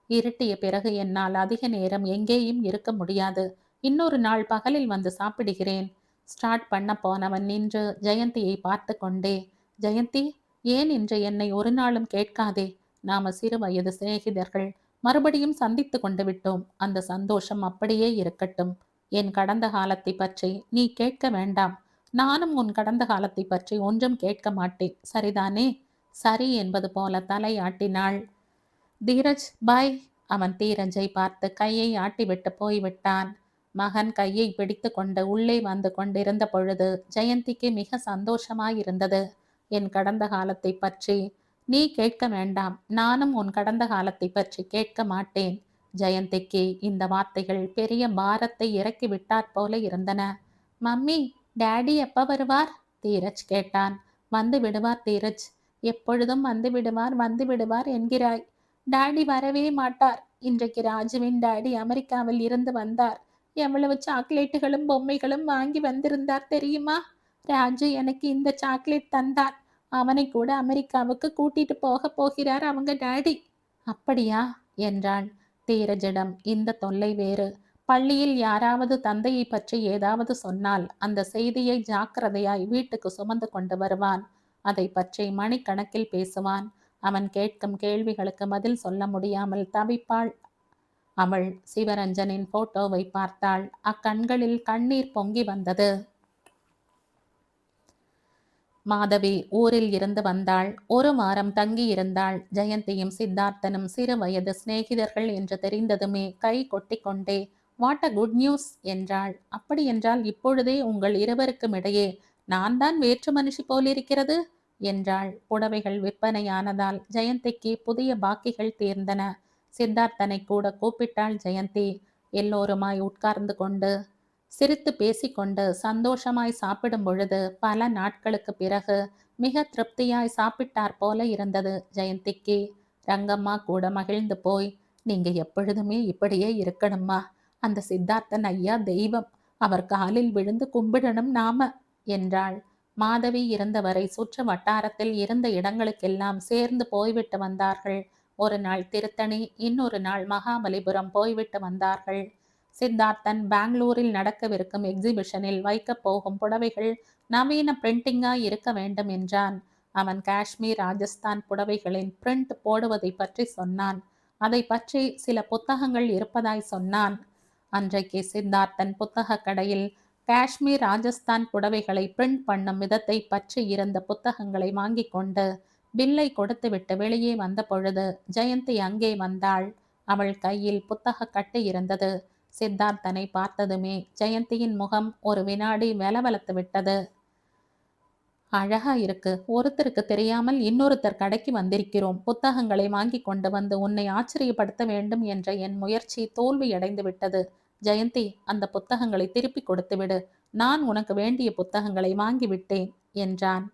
இருட்டிய பிறகு என்னால் அதிக நேரம் எங்கேயும் இருக்க முடியாது. இன்னொரு நாள் பகலில் வந்து சாப்பிடுகிறேன். ஸ்டார்ட் பண்ண போனவன் நின்று ஜெயந்தியை பார்த்து கொண்டே, ஜெயந்தி, ஏன் என்று என்னை ஒரு நாளும் கேட்காதே. நாம சிறு வயது சிநேகிதர்கள். மறுபடியும் சந்தித்து கொண்டு விட்டோம். அந்த சந்தோஷம் அப்படியே இருக்கட்டும். என் கடந்த காலத்தை பற்றி நீ கேட்க வேண்டாம். நானும் உன் கடந்த காலத்தை பற்றி ஒன்றும் கேட்க மாட்டேன். சரிதானே? சரி என்பது போல தலையாட்டினாள். தீரஜ் பாய். அவன் தீரஜை பார்த்து கையை ஆட்டிவிட்டு போய்விட்டான். மகன் கையை பிடித்து கொண்டு உள்ளே வந்து கொண்டிருந்த பொழுது ஜெயந்திக்கு மிக சந்தோஷமாயிருந்தது. என் கடந்த காலத்தை பற்றி நீ கேட்க வேண்டாம். நானும் உன் கடந்த காலத்தை பற்றி கேட்க மாட்டேன். ஜெயந்திக்கு இந்த வார்த்தைகள் பெரிய பாரத்தை இறக்கி விட்டாற் போல இருந்தன. மம்மி, டேடி எப்ப வருவார்? தீரஜ் கேட்டான். வந்து விடுவார் தீரஜ். எப்பொழுதும் வந்து விடுவார் வந்து விடுவார் என்கிறாய். டாடி வரவே மாட்டார். இன்றைக்கு ராஜுவின் டாடி அமெரிக்காவில் இருந்து வந்தார். எவ்வளவு சாக்லேட்டுகளும் பொம்மைகளும் வாங்கி வந்திருந்தார் தெரியுமா? ராஜு எனக்கு இந்த சாக்லேட் தந்தார். அவனை கூட அமெரிக்காவுக்கு கூட்டிட்டு போக போகிறார் அவங்க டாடி. அப்படியா என்றாள். தீரஜிடம் இந்த தொல்லை வேறு. பள்ளியில் யாராவது தந்தையை பற்றி ஏதாவது சொன்னால் அந்த செய்தியை ஜாக்கிரதையாய் வீட்டுக்கு சுமந்து கொண்டு வருவான். அதை பற்றி மணிக்கணக்கில் பேசுவான். அவன் கேட்கும் கேள்விகளுக்கு பதில் சொல்ல முடியாமல் தவிப்பாள். அவள் சிவரஞ்சனின் போட்டோவை பார்த்தாள். அக்கண்களில் கண்ணீர் பொங்கி வந்தது. மாதவி ஊரில் இருந்து வந்தாள். ஒரு வாரம் தங்கி இருந்தாள். ஜெயந்தியும் சித்தார்த்தனும் சிறு வயது சிநேகிதர்கள் என்று தெரிந்ததுமே கை கொட்டிக்கொண்டே வாட் அ குட் நியூஸ் என்றாள். அப்படியென்றால் இப்பொழுதே உங்கள் இருவருக்கும் இடையே நான் தான் வேற்று மனுஷி போலிருக்கிறது என்றாள். புடவைகள் விற்பனையானதால் ஜெயந்திக்கு புதிய பாக்கிகள் தீர்ந்தன. சித்தார்த்தனை கூட கூப்பிட்டாள் ஜெயந்தி. எல்லோருமாய் உட்கார்ந்து கொண்டு சிரித்து பேசிக்கொண்டு சந்தோஷமாய் சாப்பிடும் பொழுது பல நாட்களுக்கு பிறகு மிக திருப்தியாய் சாப்பிட்டார் போல இருந்தது ஜெயந்திக்கு. ரங்கம்மா கூட மகிழ்ந்து போய், நீங்க எப்பொழுதுமே இப்படியே இருக்கணும்மா. அந்த சித்தார்த்தன் ஐயா தெய்வம். அவர் காலில் விழுந்து கும்பிடணும் நாம என்றாள். மாதவி இருந்தவரை சுற்று வட்டாரத்தில் இருந்த இடங்களுக்கெல்லாம் சேர்ந்து போய்விட்டு வந்தார்கள். ஒரு நாள் திருத்தணி, இன்னொரு நாள் மகாபலிபுரம் போய்விட்டு வந்தார்கள். சித்தார்த்தன் பெங்களூரில் நடக்கவிருக்கும் எக்ஸிபிஷனில் வைக்கப் போகும் புடவைகள் நவீன பிரிண்டிங்காய் இருக்க வேண்டும் என்றான். அவன் காஷ்மீர் ராஜஸ்தான் புடவைகளின் பிரிண்ட் போடுவதை பற்றி சொன்னான். அதை பற்றி சில புத்தகங்கள் இருப்பதாய் சொன்னான். அன்றைக்கு சித்தார்த்தன் புத்தக கடையில் காஷ்மீர் ராஜஸ்தான் புடவைகளை பிரிண்ட் பண்ணும் விதத்தை பற்றி இருந்த புத்தகங்களை வாங்கி கொண்டு பில்லை கொடுத்துவிட்டு வெளியே வந்த பொழுது ஜெயந்தி அங்கே வந்தாள். அவள் கையில் புத்தக கட்டு இருந்தது. சித்தார்த்தனை பார்த்ததுமே ஜெயந்தியின் முகம் ஒரு வினாடி வெலவெலத்து விட்டது. அழகா இருக்கு. ஒருத்தருக்கு தெரியாமல் இன்னொருத்தர் கடைக்கு வந்திருக்கிறோம். புத்தகங்களை வாங்கி கொண்டு வந்து உன்னை ஆச்சரியப்படுத்த வேண்டும் என்ற என் முயற்சி தோல்வியடைந்து விட்டது. ஜெயந்தி, அந்த புத்தகங்களை திருப்பி கொடுத்து விடு. நான் உனக்கு வேண்டிய புத்தகங்களை வாங்கிவிட்டேன் என்றான்.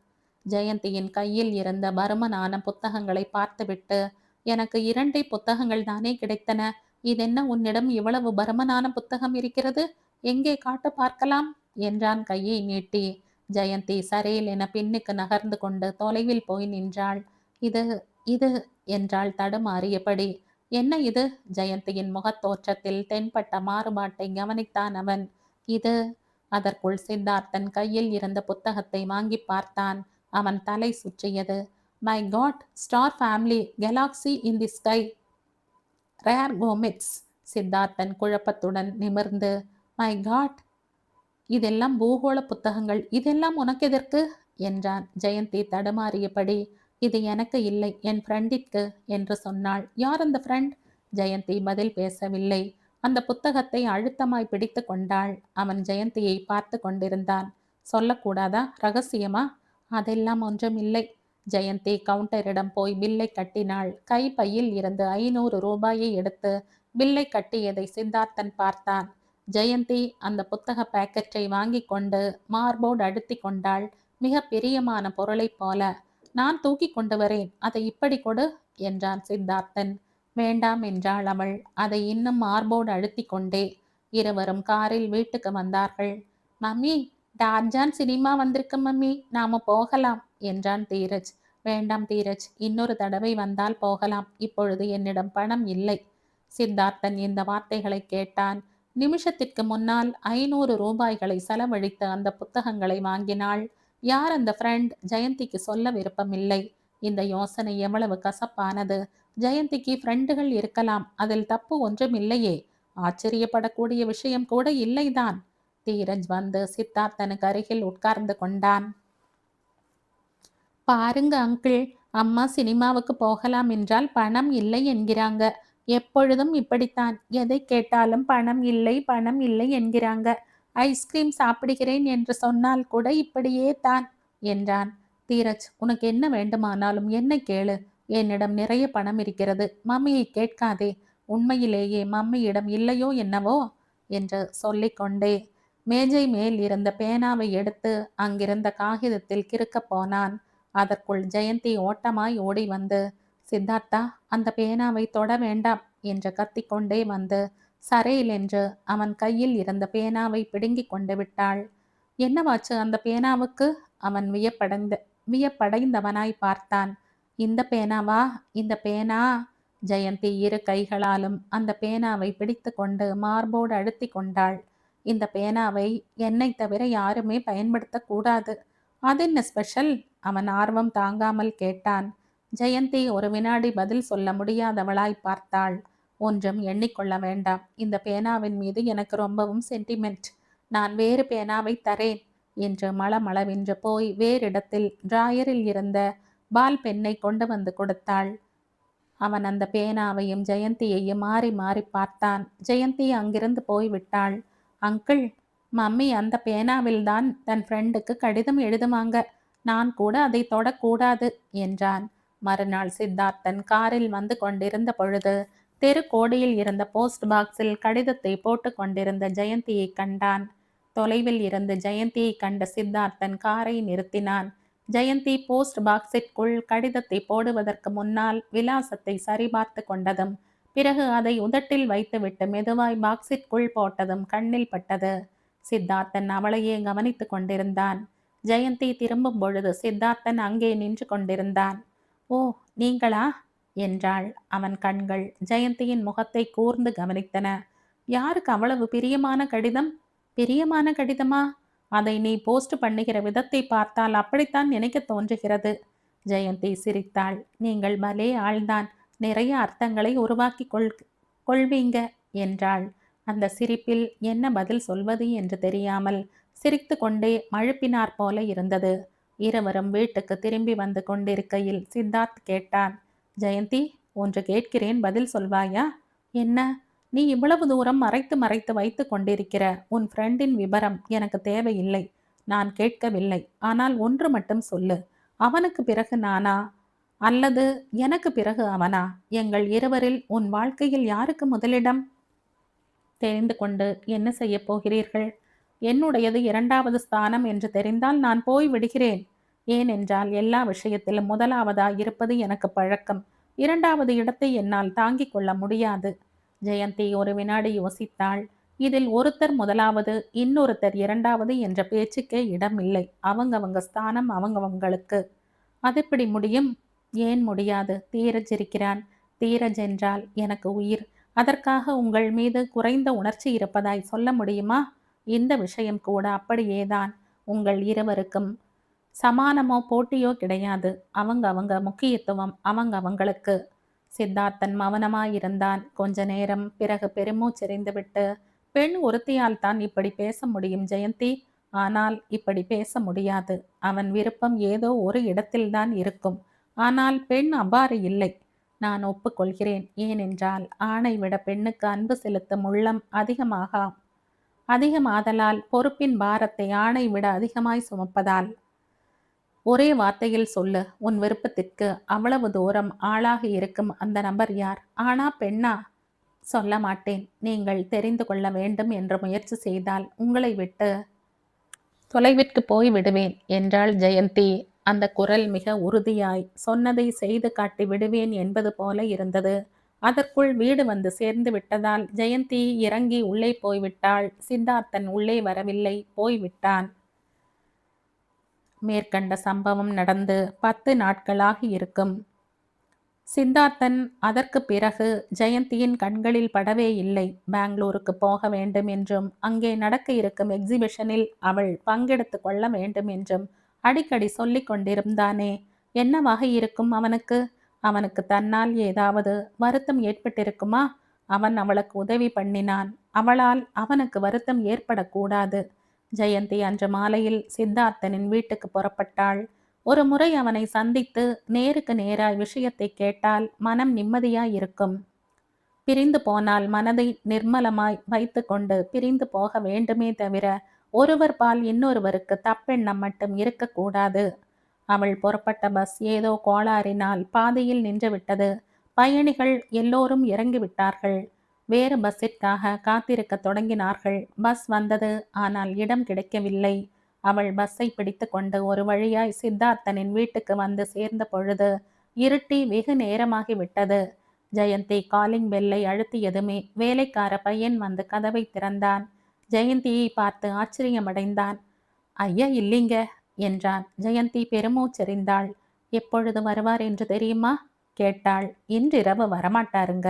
ஜெயந்தியின் கையில் இருந்த பருமனான புத்தகங்களை பார்த்துவிட்டு, எனக்கு 2 புத்தகங்கள் தானே கிடைத்தன. இதென்ன உன்னிடம் இவ்வளவு பருமனான புத்தகம் இருக்கிறது? எங்கே காட்டு பார்க்கலாம் என்றான் கையை நீட்டி. ஜெயந்தி சரேல் என பின்னுக்கு நகர்ந்து கொண்டு தொலைவில் போய் நின்றாள். இது இது என்றாள் தடுமாறியபடி. என்ன இது? ஜெயந்தியின் முகத்தோற்றத்தில் தென்பட்ட மாறுபாட்டை கவனித்தான் அவன். இது. அதற்குள் சித்தார்த்தன் கையில் இருந்த புத்தகத்தை வாங்கி பார்த்தான். அவன் தலை சுற்றியது. My god, star family, galaxy in the sky, rare comets. Siddharthan குழப்பத்துடன் நிமிர்ந்து, மை காட், இதெல்லாம் பூகோள புத்தகங்கள். இதெல்லாம் உனக்கு எதற்கு என்றான். ஜெயந்தி தடுமாறியபடி, இது எனக்கு இல்லை, என் ஃப்ரெண்டிற்கு என்று சொன்னாள். யார் அந்த ஃப்ரெண்ட்? ஜெயந்தி பதில் பேசவில்லை. அந்த புத்தகத்தை அழுத்தமாய் பிடித்து கொண்டாள். அவன் ஜெயந்தியை பார்த்து கொண்டிருந்தான். சொல்லக்கூடாதா? ரகசியமா? அதெல்லாம் ஒன்றும் இல்லை. ஜெயந்தி கவுண்டரிடம் போய் பில்லை கட்டினாள். கை பையில் இருந்து 500 ரூபாயை எடுத்து பில்லை கட்டியதை சித்தார்த்தன் பார்த்தான். ஜெயந்தி அந்த புத்தக பேக்கெட்டை வாங்கி கொண்டு மார்போர்டு அழுத்தி கொண்டாள். மிக பிரியமான பொருளைப் போல. நான் தூக்கி கொண்டு வரேன், அதை இப்படி கொடு என்றான் சித்தார்த்தன். வேண்டாம் என்றாள் அவள், அதை இன்னும் மார்போர்டு அழுத்தி கொண்டே. இருவரும் காரில் வீட்டுக்கு வந்தார்கள். மம்மி, டார்ஜான் சினிமா வந்திருக்கு மம்மி, நாம போகலாம் என்றான் தீரஜ். வேண்டாம் தீரஜ், இன்னொரு தடவை வந்தால் போகலாம். இப்பொழுது என்னிடம் பணம் இல்லை. சித்தார்த்தன் இந்த வார்த்தைகளை கேட்டான். நிமிஷத்திற்கு முன்னால் 500 ரூபாய்களை செலவழித்து அந்த புத்தகங்களை வாங்கினாள். யார் அந்த ஃப்ரெண்ட்? ஜெயந்திக்கு சொல்ல விருப்பமில்லை. இந்த யோசனை எவ்வளவு கசப்பானது! ஜெயந்திக்கு ஃப்ரெண்டுகள் இருக்கலாம், அதில் தப்பு ஒன்றும் இல்லையே. ஆச்சரியப்படக்கூடிய விஷயம் கூட இல்லைதான். தீரஜ் வந்து சித்தார்த்தனுக்கு அருகில் உட்கார்ந்து கொண்டான். பாருங்க அங்கிள், அம்மா சினிமாவுக்கு போகலாம் என்றால் பணம் இல்லை என்கிறாங்க. எப்பொழுதும் இப்படித்தான், எதை கேட்டாலும் பணம் இல்லை பணம் இல்லை என்கிறாங்க. ஐஸ்கிரீம் சாப்பிடுகிறேன் என்று சொன்னால் கூட இப்படியே தான் என்றான். தீரஜ், உனக்கு என்ன வேண்டுமானாலும் என்னை கேளு. என்னிடம் நிறைய பணம் இருக்கிறது, மம்மியை கேட்காதே. உண்மையிலேயே மம்மியிடம் இல்லையோ என்னவோ என்று சொல்லிக்கொண்டே மேஜை மேல் இருந்த பேனாவை எடுத்து அங்கிருந்த காகிதத்தில் கிறுக்கப் போனான். அதற்குள் ஜெயந்தி ஓட்டமாய் ஓடி வந்து, சித்தார்த்தா, அந்த பேனாவை தொட வேண்டாம் என்று கத்திக்கொண்டே வந்து சரையில் என்று அவன் கையில் இருந்த பேனாவை பிடுங்கிக் கொண்டு விட்டாள். என்னவாச்சு அந்த பேனாவுக்கு? அவன் வியப்படைந்தவனாய் பார்த்தான். இந்த பேனாவா? இந்த பேனா? ஜெயந்தி இரு கைகளாலும் அந்த பேனாவை பிடித்து கொண்டு மார்போடு அழுத்தி கொண்டாள். இந்த பேனாவை என்னை தவிர யாருமே பயன்படுத்தக்கூடாது. அதென்ன ஸ்பெஷல்? அவன் ஆர்வம் தாங்காமல் கேட்டான். ஜெயந்தி ஒரு வினாடி பதில் சொல்ல முடியாதவளாய் பார்த்தாள். ஒன்றும் எண்ணிக்கொள்ள வேண்டாம். இந்த பேனாவின் மீது எனக்கு ரொம்பவும் சென்டிமெண்ட். நான் வேறு பேனாவை தரேன் என்று மளமளவென்று போய் வேறிடத்தில் டிராயரில் இருந்த பால் பெண்ணை கொண்டு வந்து கொடுத்தாள். அவன் அந்த பேனாவையும் ஜெயந்தியையும் மாறி மாறி பார்த்தான். ஜெயந்தி அங்கிருந்து போய்விட்டாள். அங்கிள், மம்மி அந்த பேனாவில்தான் தன் ஃப்ரெண்டுக்கு கடிதம் எழுதுவாங்க. நான் கூட அதை தொடக்கூடாது என்றான். மறுநாள் சித்தார்த்தன் காரில் வந்து கொண்டிருந்த பொழுது தெருக்கோடியில் இருந்த போஸ்ட் பாக்ஸில் கடிதத்தை போட்டு கொண்டிருந்த ஜெயந்தியை கண்டான். தொலைவில் இருந்து ஜெயந்தியை கண்ட சித்தார்த்தன் காரை நிறுத்தினான். ஜெயந்தி போஸ்ட் பாக்ஸிற்குள் கடிதத்தை போடுவதற்கு முன்னால் விலாசத்தை சரிபார்த்து கொண்டதும் பிறகு அதை உதட்டில் வைத்துவிட்டு மெதுவாய் பாக்ஸிற்குள் போட்டதும் கண்ணில் பட்டது. சித்தார்த்தன் அவளையே கவனித்து கொண்டிருந்தான். ஜெயந்தி திரும்பும் பொழுது சித்தார்த்தன் அங்கே நின்று கொண்டிருந்தான். ஓ, நீங்களா என்றாள். அவன் கண்கள் ஜெயந்தியின் முகத்தை கூர்ந்து கவனித்தன. யாருக்கு அவ்வளவு பிரியமான கடிதம்? பிரியமான கடிதமா? அதை நீ போஸ்ட் பண்ணுகிற விதத்தை பார்த்தால் அப்படித்தான் நினைக்க தோன்றுகிறது. ஜெயந்தி சிரித்தாள். நீங்கள் பலே ஆள்தான், நிறைய அர்த்தங்களை உருவாக்கி கொள்வீங்க என்றாள். அந்த சிரிப்பில் என்ன பதில் சொல்வது என்று தெரியாமல் சிரித்து கொண்டே மழுப்பினார் போல இருந்தது. இருவரும் வீட்டுக்கு திரும்பி வந்து கொண்டிருக்கையில் சித்தார்த் கேட்டான். ஜெயந்தி, ஒன்று கேட்கிறேன், பதில் சொல்வாயா? என்ன? நீ இவ்வளவு தூரம் மறைத்து மறைத்து வைத்து கொண்டிருக்கிற உன் ஃப்ரெண்டின் விபரம் எனக்கு தேவையில்லை. நான் கேட்கவில்லை. ஆனால் ஒன்று மட்டும் சொல்லு. அவனுக்கு பிறகு நானா அல்லது எனக்கு பிறகு அவனா? எங்கள் இருவரில் உன் வாழ்க்கையில் யாருக்கு முதலிடம்? தெரிந்து கொண்டு என்ன செய்ய போகிறீர்கள்? என்னுடையது இரண்டாவது ஸ்தானம் என்று தெரிந்தால் நான் போய் விடுகிறேன். ஏனென்றால் எல்லா விஷயத்திலும் முதலாவதாய் இருப்பது எனக்கு பழக்கம். இரண்டாவது இடத்தை என்னால் தாங்கிக் கொள்ள முடியாது. ஜெயந்தி ஒரு வினாடி யோசித்தாள். இதில் ஒருத்தர் முதலாவது, இன்னொருத்தர் இரண்டாவது என்ற பேச்சுக்கே இடமில்லை. அவங்கவங்க ஸ்தானம் அவங்கவங்களுக்கு. அதெப்படி முடியும்? ஏன் முடியாது? தீரஜ் இருக்கிறான். தீரஜ் என்றால் எனக்கு உயிர். அதற்காக உங்கள் மீது குறைந்த உணர்ச்சி இருப்பதாய் சொல்ல முடியுமா? இந்த விஷயம் கூட அப்படியேதான். உங்கள் இருவருக்கும் சமானமோ போட்டியோ கிடையாது. அவங்க முக்கியத்துவம் அவங்களுக்கு. சித்தார்த்தன் மௌனமாயிருந்தான் கொஞ்ச நேரம். பிறகு பெருமூச்செறிந்துவிட்டு, பெண் ஒருத்தியால் தான் இப்படி பேச முடியும் ஜெயந்தி. ஆனால் இப்படி பேச முடியாது. அவன் விருப்பம் ஏதோ ஒரு இடத்தில்தான் இருக்கும். ஆனால் பெண் அவ்வாறு இல்லை. நான் ஒப்புக்கொள்கிறேன். ஏனென்றால் ஆணை விட பெண்ணுக்கு அன்பு செலுத்தும் உள்ளம் அதிகமாதலால், பொறுப்பின் பாரத்தை ஆணை விட அதிகமாய் சுமப்பதால். ஒரே வார்த்தையில் சொல்லு, உன் விருப்பத்திற்கு அவ்வளவு தூரம் ஆளாக இருக்கும் அந்த நபர் யார்? ஆணா பெண்ணா? சொல்ல மாட்டேன். நீங்கள் தெரிந்து கொள்ள வேண்டும் என்று முயற்சி செய்தால் உங்களை விட்டு தொலைவிற்கு போய் விடுவேன் என்றாள் ஜெயந்தி. அந்த குரல் மிக உறுதியாய் சொன்னதை செய்து காட்டி விடுவேன் என்பது போல இருந்தது. அதற்குள் வீடு வந்து சேர்ந்து விட்டதால் ஜெயந்தி இறங்கி உள்ளே போய்விட்டாள். சித்தார்த்தன் உள்ளே வரவில்லை, போய்விட்டான். மேற்கண்ட சம்பவம் நடந்து 10 நாட்களாக இருக்கும். சித்தார்த்தன் அதற்கு பிறகு ஜெயந்தியின் கண்களில் படவே இல்லை. பெங்களூருக்கு போக வேண்டும் என்றும் அங்கே நடக்க இருக்கும் எக்ஸிபிஷனில் அவள் பங்கெடுத்து கொள்ள வேண்டும் என்றும் அடிக்கடி சொல்லிக் கொண்டிருந்தானே. என்னவாக இருக்கும் அவனுக்கு? அவனுக்கு தன்னால் ஏதாவது வருத்தம் ஏற்பட்டிருக்குமா? அவன் அவளுக்கு உதவி பண்ணினான். அவளால் அவனுக்கு வருத்தம் ஏற்படக்கூடாது. ஜெயந்தி அன்று மாலையில் சித்தார்த்தனின் வீட்டுக்கு புறப்பட்டாள். ஒரு முறை அவனை சந்தித்து நேருக்கு நேராய் விஷயத்தை கேட்டால் மனம் நிம்மதியாயிருக்கும். பிரிந்து போனால் மனதை நிர்மலமாய் வைத்து கொண்டு பிரிந்து போக வேண்டுமே தவிர ஒருவர் பால் இன்னொருவருக்கு தப்பெண்ணம் மட்டும் இருக்கக்கூடாது. அவள் புறப்பட்ட பஸ் ஏதோ கோளாறினால் பாதையில் நின்றுவிட்டது. பயணிகள் எல்லோரும் இறங்கிவிட்டார்கள். வேறு பஸ்ஸிற்காக காத்திருக்க தொடங்கினார்கள். பஸ் வந்தது. ஆனால் இடம் கிடைக்கவில்லை. அவள் பஸ்ஸை பிடித்து கொண்டு ஒரு வழியாய் சித்தார்த்தனின் வீட்டுக்கு வந்து சேர்ந்த பொழுது இருட்டி வெகு நேரமாகிவிட்டது. ஜெயந்தி காலிங் பெல்லை அழுத்தியதுமே வேலைக்கார பையன் வந்து கதவை திறந்தான். ஜெயந்தியை பார்த்து ஆச்சரியமடைந்தான். ஐயா இல்லைங்க என்றான். ஜெயந்தி பெருமூச்செறிந்தாள். எப்பொழுது வருவார் என்று தெரியுமா? கேட்டாள். இன்றிரவு வரமாட்டாருங்க.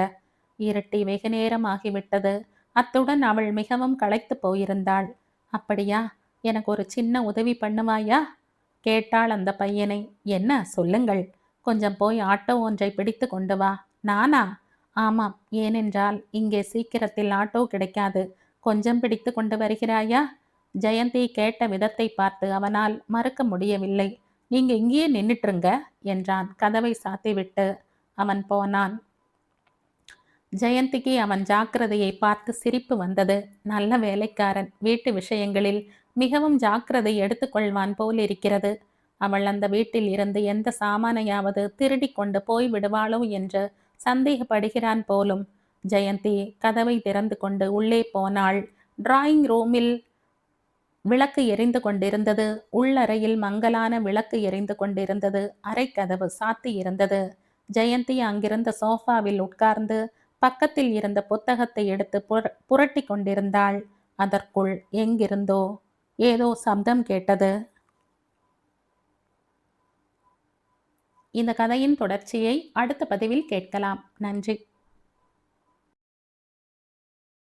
இருட்டி வெகு நேரமாகிவிட்டது. அத்துடன் அவள் மிகவும் களைத்து போயிருந்தாள். அப்படியா? எனக்கு ஒரு சின்ன உதவி பண்ணுவாயா? கேட்டாள் அந்த பையனை. என்ன சொல்லுங்கள். கொஞ்சம் போய் ஆட்டோ ஒன்றை பிடித்து கொண்டு வா. நானா? ஆமாம். ஏனென்றால் இங்கே சீக்கிரத்தில் ஆட்டோ கிடைக்காது. கொஞ்சம் பிடித்து கொண்டு வருகிறாயா? ஜெயந்தி கேட்ட விதத்தை பார்த்து அவனால் மறுக்க முடியவில்லை. நீங்க இங்கேயே நின்னுட்டுருங்க என்றான். கதவை சாத்திவிட்டு அவன் போனான். ஜெயந்திக்கு அவன் ஜாக்கிரதையை பார்த்து சிரிப்பு வந்தது. நல்ல வேலைக்காரன். வீட்டு விஷயங்களில் மிகவும் ஜாக்கிரதை எடுத்துக்கொள்வான் போலிருக்கிறது. அவள் அந்த வீட்டில் இருந்து எந்த சாமானையாவது திருடி கொண்டு போய் விடுவாளோ என்று சந்தேகப்படுகிறான் போலும். ஜெயந்தி கதவை திறந்து கொண்டு உள்ளே போனாள். டிராயிங் ரூமில் விளக்கு எரிந்து கொண்டிருந்தது. உள்ளறையில் மங்கலான விளக்கு எரிந்து கொண்டிருந்தது. அறைக்கதவு சாத்தி இருந்தது. ஜெயந்தி அங்கிருந்த சோஃபாவில் உட்கார்ந்து பக்கத்தில் இருந்த புத்தகத்தை எடுத்து புரட்டி கொண்டிருந்தாள். அதற்குள் எங்கிருந்தோ ஏதோ சப்தம் கேட்டது. இந்த கதையின் தொடர்ச்சியை அடுத்த பதிவில் கேட்கலாம். நன்றி.